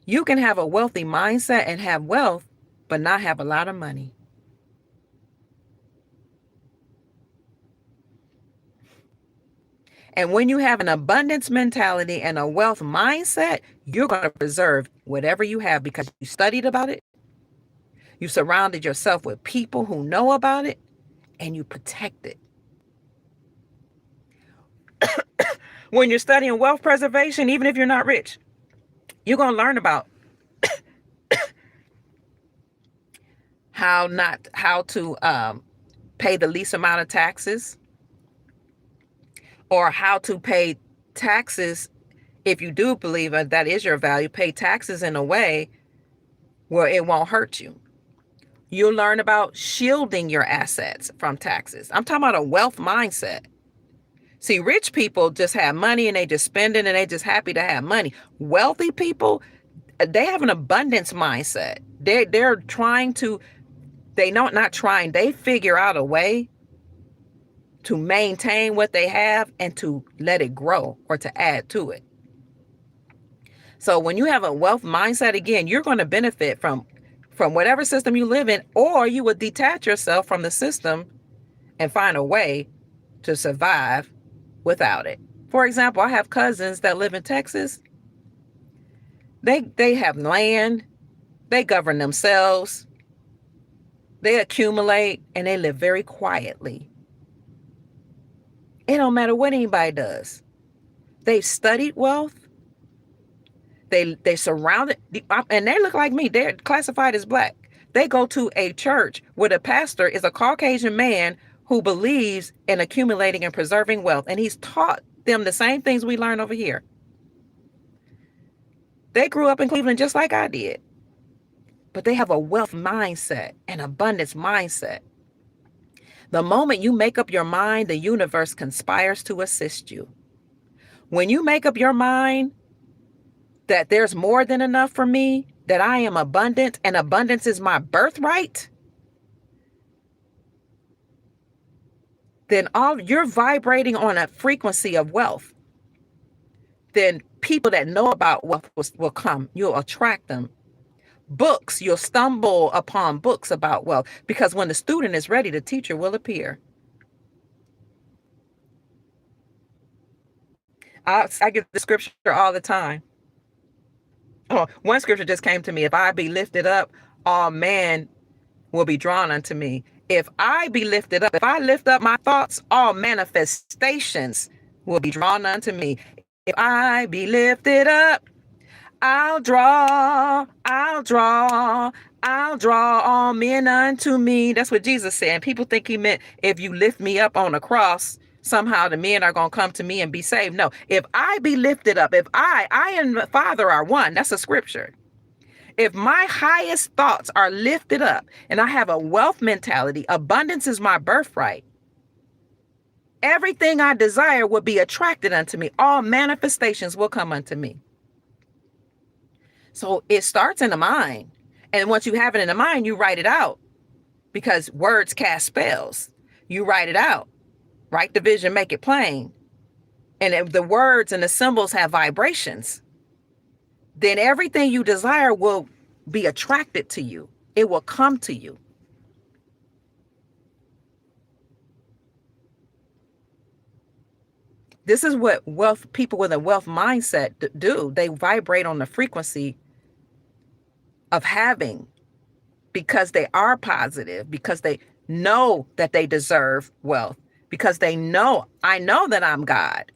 You can have a wealthy mindset and have wealth, but not have a lot of money. And when you have an abundance mentality and a wealth mindset, you're going to preserve whatever you have because you studied about it. You surrounded yourself with people who know about it, and you protect it. When you're studying wealth preservation, even if you're not rich, you're going to learn about how to pay the least amount of taxes, or how to pay taxes. If you do believe that is your value, pay taxes in a way where it won't hurt you. You'll learn about shielding your assets from taxes. I'm talking about a wealth mindset. See, rich people just have money and they just spend it and they just happy to have money. Wealthy people, they have an abundance mindset. They're trying to, they know not trying, they figure out a way to maintain what they have and to let it grow or to add to it. So when you have a wealth mindset, again, you're going to benefit from whatever system you live in, or you would detach yourself from the system and find a way to survive without it. For example, I have cousins that live in Texas. They have land, they govern themselves, they accumulate, and they live very quietly. It don't matter what anybody does. They've studied wealth. They surrounded, and they look like me. They're classified as black. They go to a church where the pastor is a Caucasian man who believes in accumulating and preserving wealth, and he's taught them the same things we learn over here. They grew up in Cleveland just like I did, but they have a wealth mindset, an abundance mindset. The moment you make up your mind, the universe conspires to assist you. When you make up your mind that there's more than enough for me, that I am abundant and abundance is my birthright, then you're vibrating on a frequency of wealth. Then people that know about wealth will come. You'll attract them. Books, you'll stumble upon books about wealth, because when the student is ready, the teacher will appear. I get the scripture all the time. Oh, one scripture just came to me. If I be lifted up, all men will be drawn unto me. If I be lifted up, if I lift up my thoughts, all manifestations will be drawn unto me. If I be lifted up, I'll draw all men unto me. That's what Jesus said. And people think he meant if you lift me up on a cross, somehow the men are going to come to me and be saved. No, if I be lifted up, if I and the Father are one, that's a scripture. If my highest thoughts are lifted up and I have a wealth mentality, abundance is my birthright, everything I desire will be attracted unto me. All manifestations will come unto me. So it starts in the mind. And once you have it in the mind, you write it out, because words cast spells. You write it out. Write the vision, make it plain. And if the words and the symbols have vibrations, then everything you desire will be attracted to you. It will come to you. This is what people with a wealth mindset do. They vibrate on the frequency of having, because they are positive, because they know that they deserve wealth, because I know that I'm God.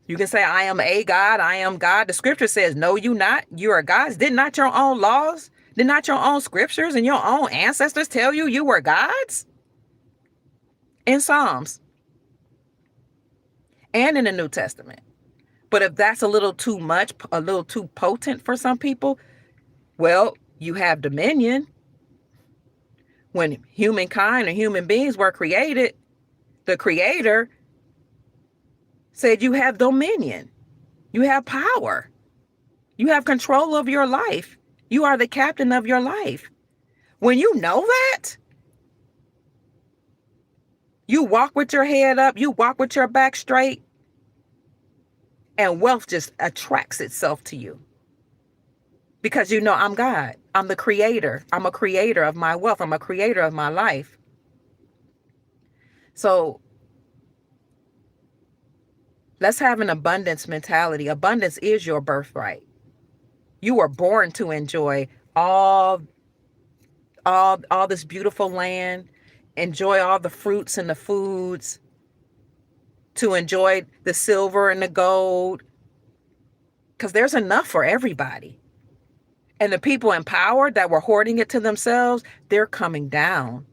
You can say, I am a God, I am God. The scripture says, no, you not. You are gods. Did not your own laws, did not your own scriptures and your own ancestors tell you you were gods? In Psalms and in the New Testament. But if that's a little too much, a little too potent for some people, well, you have dominion. When humankind or human beings were created, the creator said you have dominion. You have power. You have control of your life. You are the captain of your life. When you know that, you walk with your head up, you walk with your back straight, and wealth just attracts itself to you. Because you know, I'm God. I'm the creator. I'm a creator of my wealth. I'm a creator of my life. So let's have an abundance mentality. Abundance is your birthright. You were born to enjoy all this beautiful land, enjoy all the fruits and the foods, to enjoy the silver and the gold, because there's enough for everybody. And the people in power that were hoarding it to themselves, they're coming down.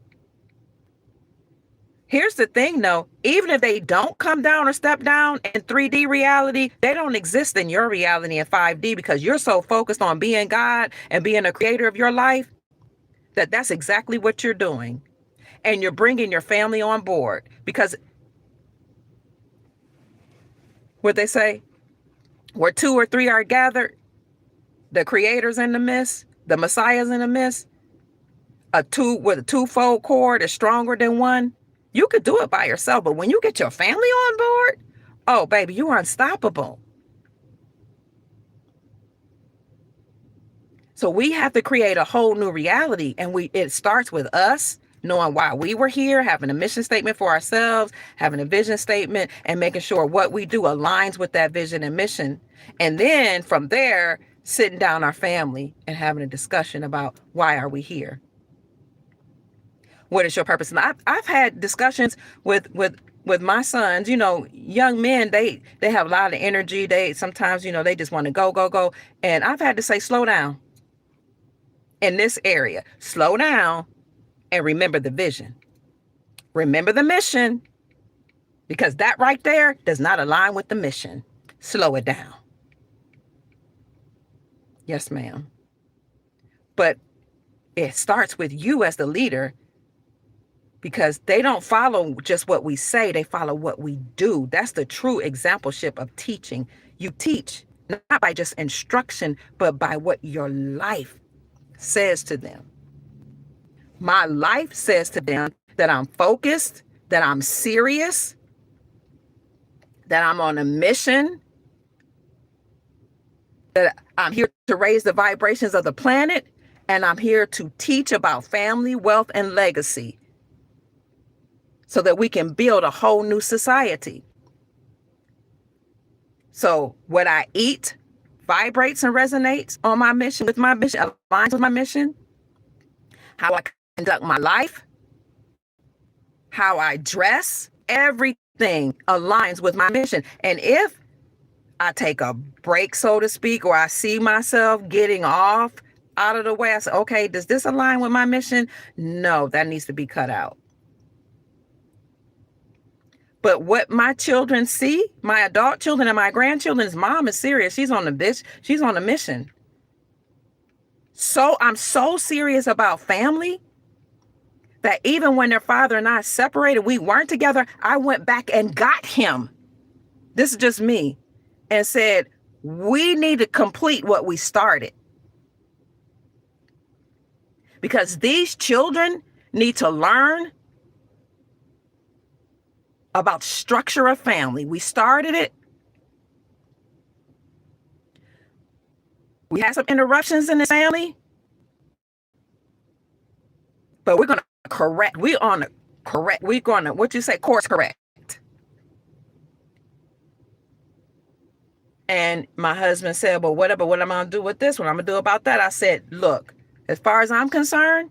Here's the thing though, even if they don't come down or step down in 3D reality, they don't exist in your reality in 5D because you're so focused on being God and being a creator of your life that that's exactly what you're doing. And you're bringing your family on board because what they say, where 2 or 3 are gathered, the creator's in the midst, the Messiah's in the midst, a twofold cord is stronger than one. You could do it by yourself, but when you get your family on board, oh baby, you are unstoppable. So we have to create a whole new reality, and it starts with us knowing why we were here, having a mission statement for ourselves, having a vision statement, and making sure what we do aligns with that vision and mission. And then from there, sitting down our family and having a discussion about why are we here? What is your purpose? And I've had discussions with my sons. You know, young men, they have a lot of energy. They sometimes, you know, they just want to go. And I've had to say, slow down in this area. Slow down and remember the vision. Remember the mission, because that right there does not align with the mission. Slow it down. Yes, ma'am. But it starts with you as the leader, because they don't follow just what we say, they follow what we do. That's the true exampleship of teaching. You teach not by just instruction, but by what your life says to them. My life says to them that I'm focused, that I'm serious, that I'm on a mission, that I'm here to raise the vibrations of the planet, and I'm here to teach about family, wealth, and legacy so that we can build a whole new society. So what I eat vibrates and resonates on my mission, with my mission, aligns with my mission. How I conduct my life, how I dress, everything aligns with my mission. And if I take a break, so to speak, or I see myself getting off out of the way, I say, okay, does this align with my mission? No, that needs to be cut out. But what my children see, my adult children and my grandchildren's mom is serious. She's on a mission. So I'm so serious about family that even when their father and I separated, we weren't together, I went back and got him. This is just me. And said, we need to complete what we started. Because these children need to learn about structure of family. We started it. We had some interruptions in the family, but we're going to correct. We're going to, course correct. And my husband said, well, what am I going to do with this? What I'm going to do about that? I said, look, as far as I'm concerned,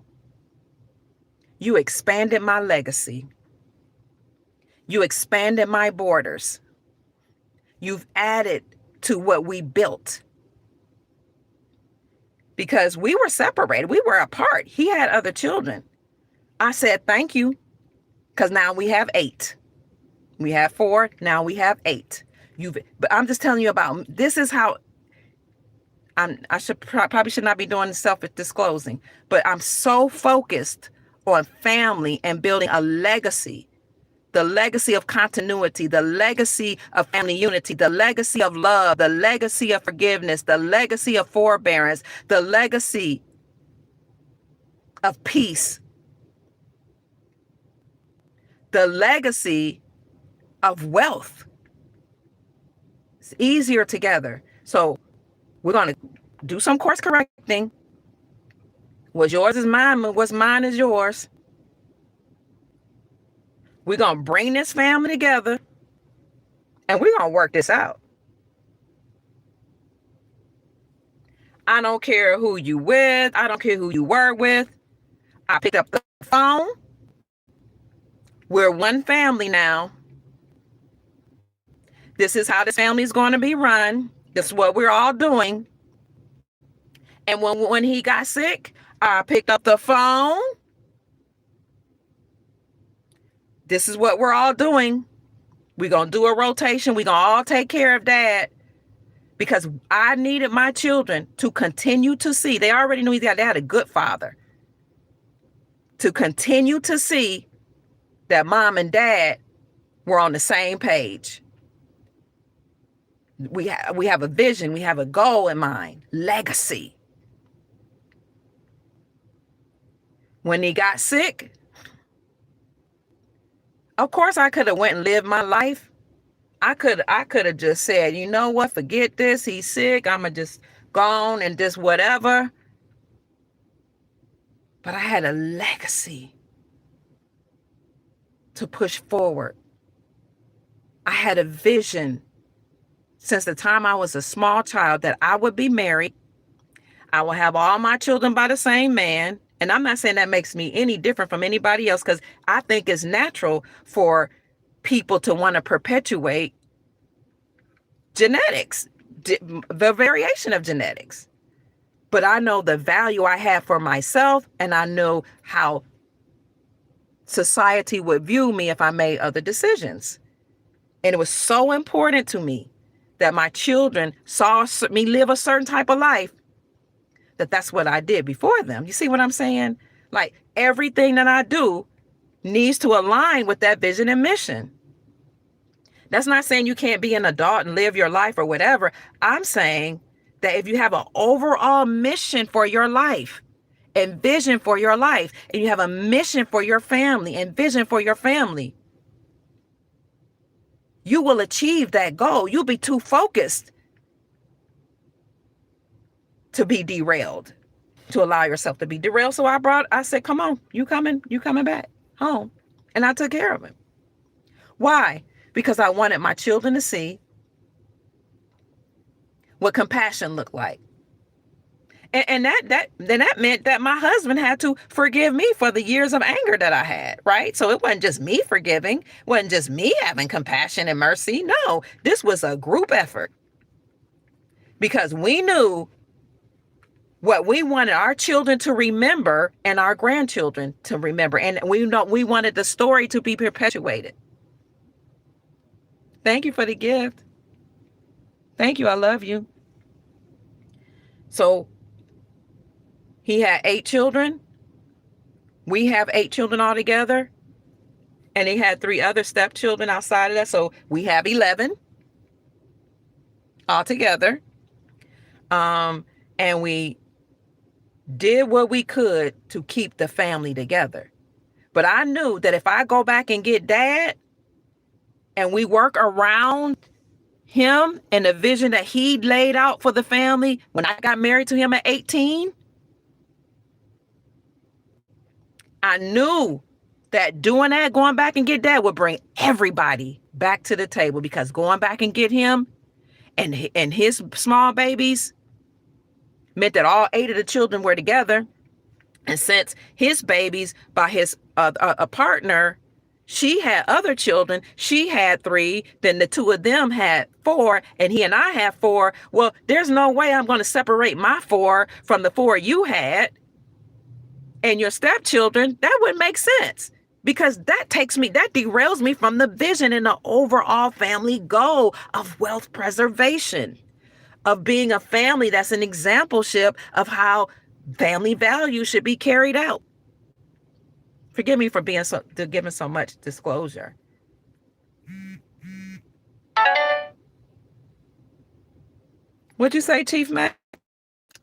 you expanded my legacy. You expanded my borders. You've added to what we built. Because we were separated. We were apart. He had other children. I said, thank you. Because now we have 8. We have 4. Now we have 8. But I'm just telling you about, this is how I probably should not be doing self-disclosing, but I'm so focused on family and building a legacy. The legacy of continuity, the legacy of family unity, the legacy of love, the legacy of forgiveness, the legacy of forbearance, the legacy of peace, the legacy of wealth. It's easier together. So we're going to do some course correcting. What's yours is mine, what's mine is yours. We're going to bring this family together and we're going to work this out. I don't care who you with. I don't care who you were with. I picked up the phone. We're one family now. This is how this family is going to be run. This is what we're all doing. And when he got sick, I picked up the phone. This is what we're all doing. We're going to do a rotation. We're going to all take care of dad, because I needed my children to continue to see. They already knew they had a good father. To continue to see that mom and dad were on the same page. We have a vision. We have a goal in mind. Legacy. When he got sick, of course I could have went and lived my life. I could have just said, you know what, forget this. He's sick. I'ma just go on and just whatever. But I had a legacy to push forward. I had a vision since the time I was a small child that I would be married. I will have all my children by the same man. And I'm not saying that makes me any different from anybody else, because I think it's natural for people to want to perpetuate genetics, the variation of genetics. But I know the value I have for myself, and I know how society would view me if I made other decisions. And it was so important to me that my children saw me live a certain type of life, that's what I did before them. You see what I'm saying? Like, everything that I do needs to align with that vision and mission. That's not saying you can't be an adult and live your life or whatever. I'm saying that if you have an overall mission for your life and vision for your life, and you have a mission for your family and vision for your family, you will achieve that goal. You'll be too focused to be derailed, to allow yourself to be derailed. So I said, come on, you coming back home. And I took care of him. Why? Because I wanted my children to see what compassion looked like. And that meant that my husband had to forgive me for the years of anger that I had, right? So it wasn't just me forgiving, it wasn't just me having compassion and mercy. No, this was a group effort, because we knew what we wanted our children to remember and our grandchildren to remember. And we wanted the story to be perpetuated. Thank you for the gift. Thank you. I love you. So he had 8 children. We have 8 children altogether. And he had 3 other stepchildren outside of that. So we have 11 altogether. And we did what we could to keep the family together. But I knew that if I go back and get dad and we work around him and the vision that he laid out for the family when I got married to him at 18, I knew that doing that, going back and get dad, would bring everybody back to the table, because going back and get him and his small babies meant that all 8 of the children were together. And since his babies by his a partner, she had other children, she had 3, then the 2 of them had 4, and he and I had 4. Well, there's no way I'm going to separate my 4 from the 4 you had and your stepchildren. That wouldn't make sense, because that derails me from the vision and the overall family goal of wealth preservation, of being a family that's an exampleship of how family values should be carried out. Forgive me for giving so much disclosure. What'd you say, Chief Mac?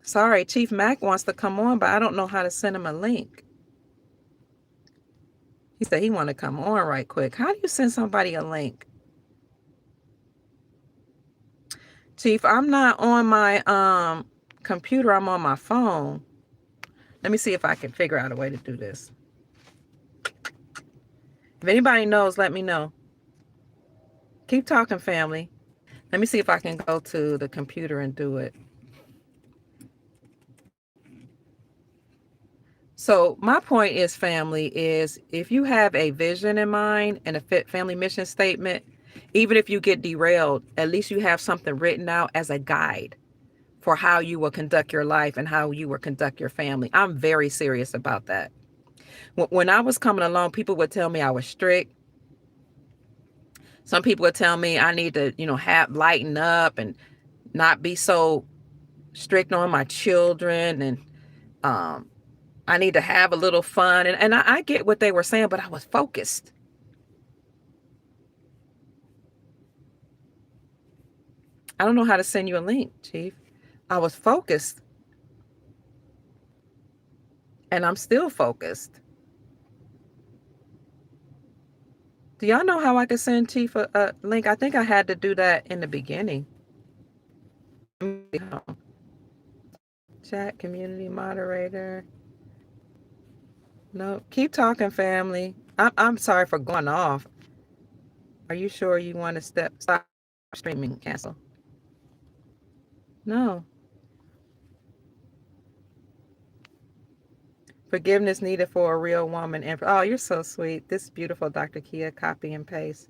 Sorry, Chief Mac wants to come on, but I don't know how to send him a link. He said he want to come on right quick. How do you send somebody a link? Chief, I'm not on my computer. I'm on my phone. Let me see if I can figure out a way to do this. If anybody knows, let me know. Keep talking, family. Let me see if I can go to the computer and do it. So my point is, family, is if you have a vision in mind and a family mission statement, even if you get derailed, at least you have something written out as a guide for how you will conduct your life and how you will conduct your family. I'm very serious about that. When I was coming along, people would tell me I was strict. Some people would tell me I need to, have lighten up and not be so strict on my children, and um, I need to have a little fun. And I get what they were saying, but I was focused. I don't know how to send you a link, Chief. I was focused, and I'm still focused. Do y'all know how I could send Chief a link? I think I had to do that in the beginning. Chat community moderator. No, keep talking, family. I'm sorry for going off. Are you sure you want to stop streaming? Cancel. No. Forgiveness needed for a real woman. And oh, you're so sweet. This is beautiful, Dr. Kia. Copy and paste.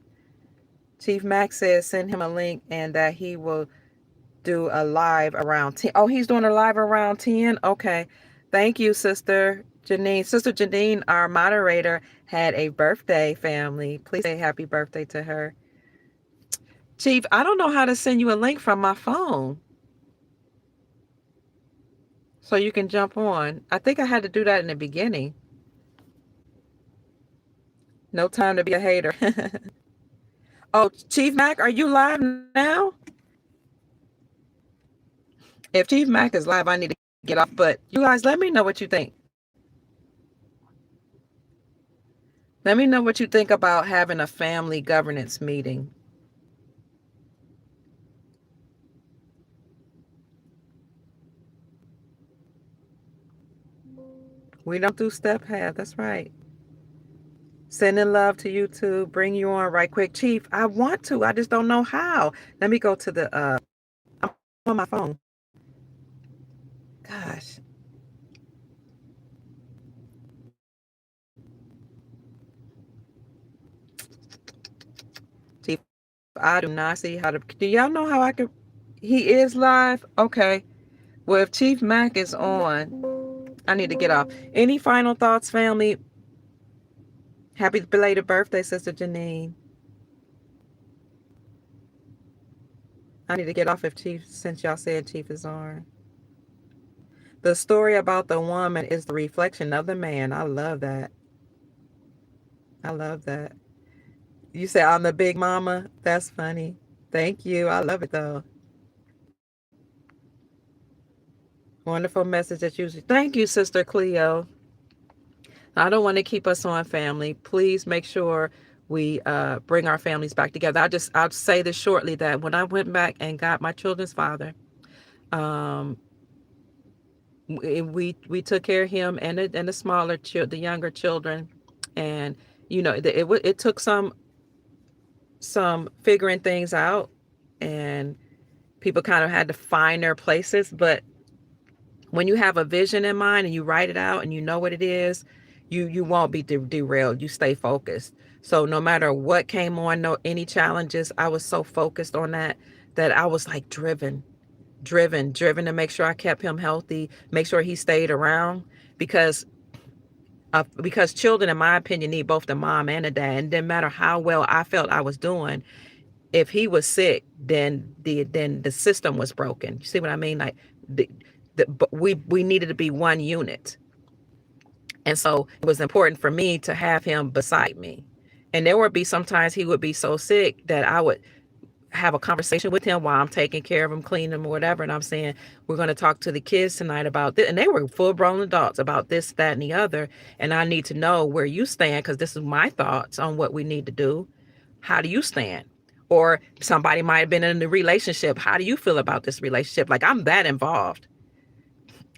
Chief Max says send him a link and that he will do a live around 10. Oh, he's doing a live around 10? Okay. Thank you, Sister Janine. Sister Janine, our moderator, had a birthday, family. Please say happy birthday to her. Chief, I don't know how to send you a link from my phone so you can jump on. I think I had to do that in the beginning. No time to be a hater. Oh, Chief Mac, are you live now? If Chief Mac is live, I need to get off. But you guys, let me know what you think. Let me know what you think about having a family governance meeting. We don't do step half. That's right. Sending love to you too. Bring you on right quick. Chief, I want to. I just don't know how. Let me go to the I'm on my phone. Gosh. Chief, I do not see how to. Do y'all know how I could? He is live? Okay. Well, if Chief Mac is on, I need to get off. Any final thoughts, family? Happy belated birthday, Sister Janine. I need to get off if Chief, since y'all said Chief is on. The story about the woman is the reflection of the man. I love that. I love that. You say I'm the big mama? That's funny. Thank you. I love it though. Wonderful message that you. Thank you, Sister Cleo. I don't want to keep us on, family. Please make sure we bring our families back together. I'll say this shortly that when I went back and got my children's father, um, we took care of him and the smaller the younger children, and it took some figuring things out, and people kind of had to find their places. But when you have a vision in mind and you write it out and you know what it is, you won't be derailed. You stay focused. So no matter what came on, no any challenges, I was so focused on that I was like driven to make sure I kept him healthy, make sure he stayed around, because children, in my opinion, need both the mom and the dad. And didn't matter how well I felt I was doing, if he was sick, then the system was broken. You see what I mean? Like we needed to be one unit. And so it was important for me to have him beside me. And there would be sometimes he would be so sick that I would have a conversation with him while I'm taking care of him, cleaning him or whatever. And I'm saying, we're going to talk to the kids tonight about this. And they were full grown adults about this, that, and the other. And I need to know where you stand, because this is my thoughts on what we need to do. How do you stand? Or somebody might have been in a relationship. How do you feel about this relationship? Like, I'm that involved.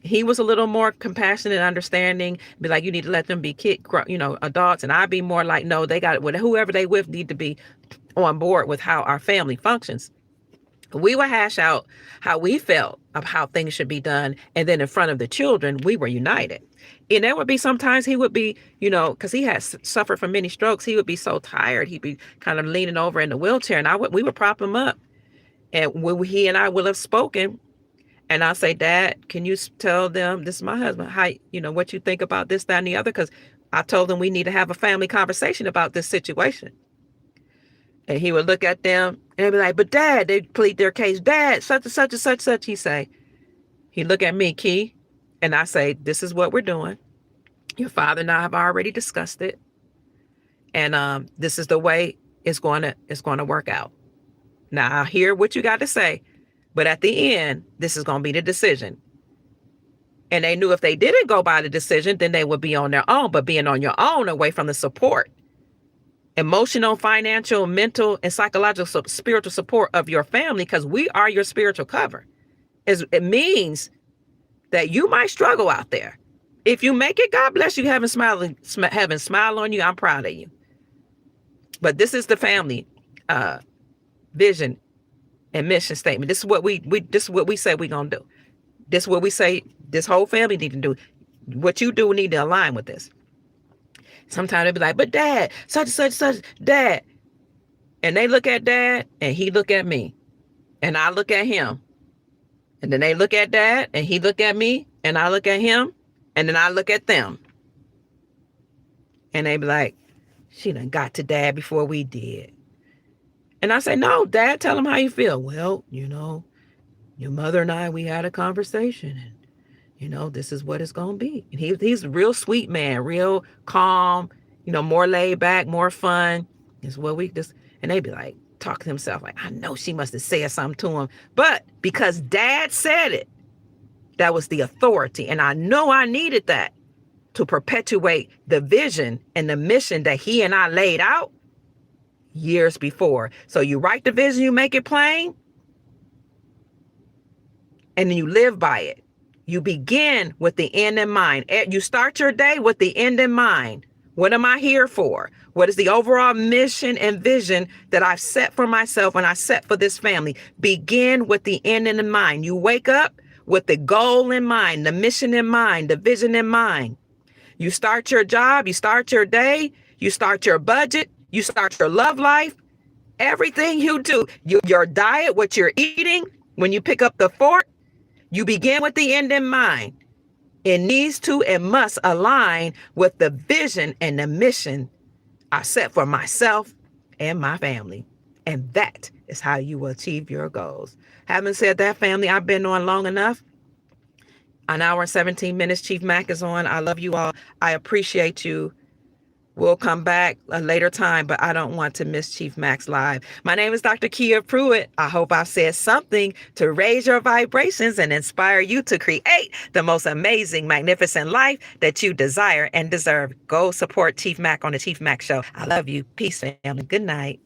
He was a little more compassionate and understanding, be like, you need to let them be adults. And I'd be more like, no, they got it. Whoever they with need to be on board with how our family functions. We would hash out how we felt of how things should be done. And then in front of the children, we were united. And there would be sometimes he would be, because he had suffered from many strokes, he would be so tired. He'd be kind of leaning over in the wheelchair, and we would prop him up. And he and I will have spoken. And I'll say, Dad, can you tell them, this is my husband, how, what you think about this, that, and the other? Because I told them we need to have a family conversation about this situation. And he would look at them and they'd be like, but Dad, they plead their case. Dad, such and such and such and such. He look at me, Key, and I say, this is what we're doing. Your father and I have already discussed it. And this is the way it's going to work out. Now, I hear what you got to say, but at the end, this is going to be the decision. And they knew if they didn't go by the decision, then they would be on their own. But being on your own, away from the support, emotional, financial, mental, and psychological, spiritual support of your family, because we are your spiritual cover, it means that you might struggle out there. If you make it, God bless you, having smile on you. I'm proud of you. But this is the family vision and mission statement. This is what this is what we say we're gonna do. This is what we say this whole family need to do. What you do need to align with this. Sometimes they'll be like, but Dad, such and such, such, Dad. And they look at Dad and he look at me. And I look at him. And then they look at Dad and he look at me and I look at him. And then I look at them. And they be like, she done got to Dad before we did. And I say, no, Dad, tell him how you feel. Well, your mother and I, we had a conversation. And, this is what it's going to be. And he's a real sweet man, real calm, more laid back, more fun. Is what we just, and they be like, talk to himself like, I know she must have said something to him. But because Dad said it, that was the authority. And I know I needed that to perpetuate the vision and the mission that he and I laid out years before. So you write the vision, you make it plain, and then you live by it. You begin with the end in mind. You start your day with the end in mind. What am I here for? What is the overall mission and vision that I've set for myself and I set for this family? Begin with the end in mind. You wake up with the goal in mind, the mission in mind, the vision in mind. You start your job, you start your day, you start your budget, you start your love life. Everything you do, your diet, what you're eating, when you pick up the fork, you begin with the end in mind. It needs to and must align with the vision and the mission I set for myself and my family. And that is how you will achieve your goals. Having said that, family, I've been on long enough. An hour and 17 minutes, Chief Mac is on. I love you all. I appreciate you. We'll come back a later time, but I don't want to miss Chief Mac's live. My name is Dr. Kia Pruitt. I hope I've said something to raise your vibrations and inspire you to create the most amazing, magnificent life that you desire and deserve. Go support Chief Mac on the Chief Mac Show. I love you. Peace, family. Good night.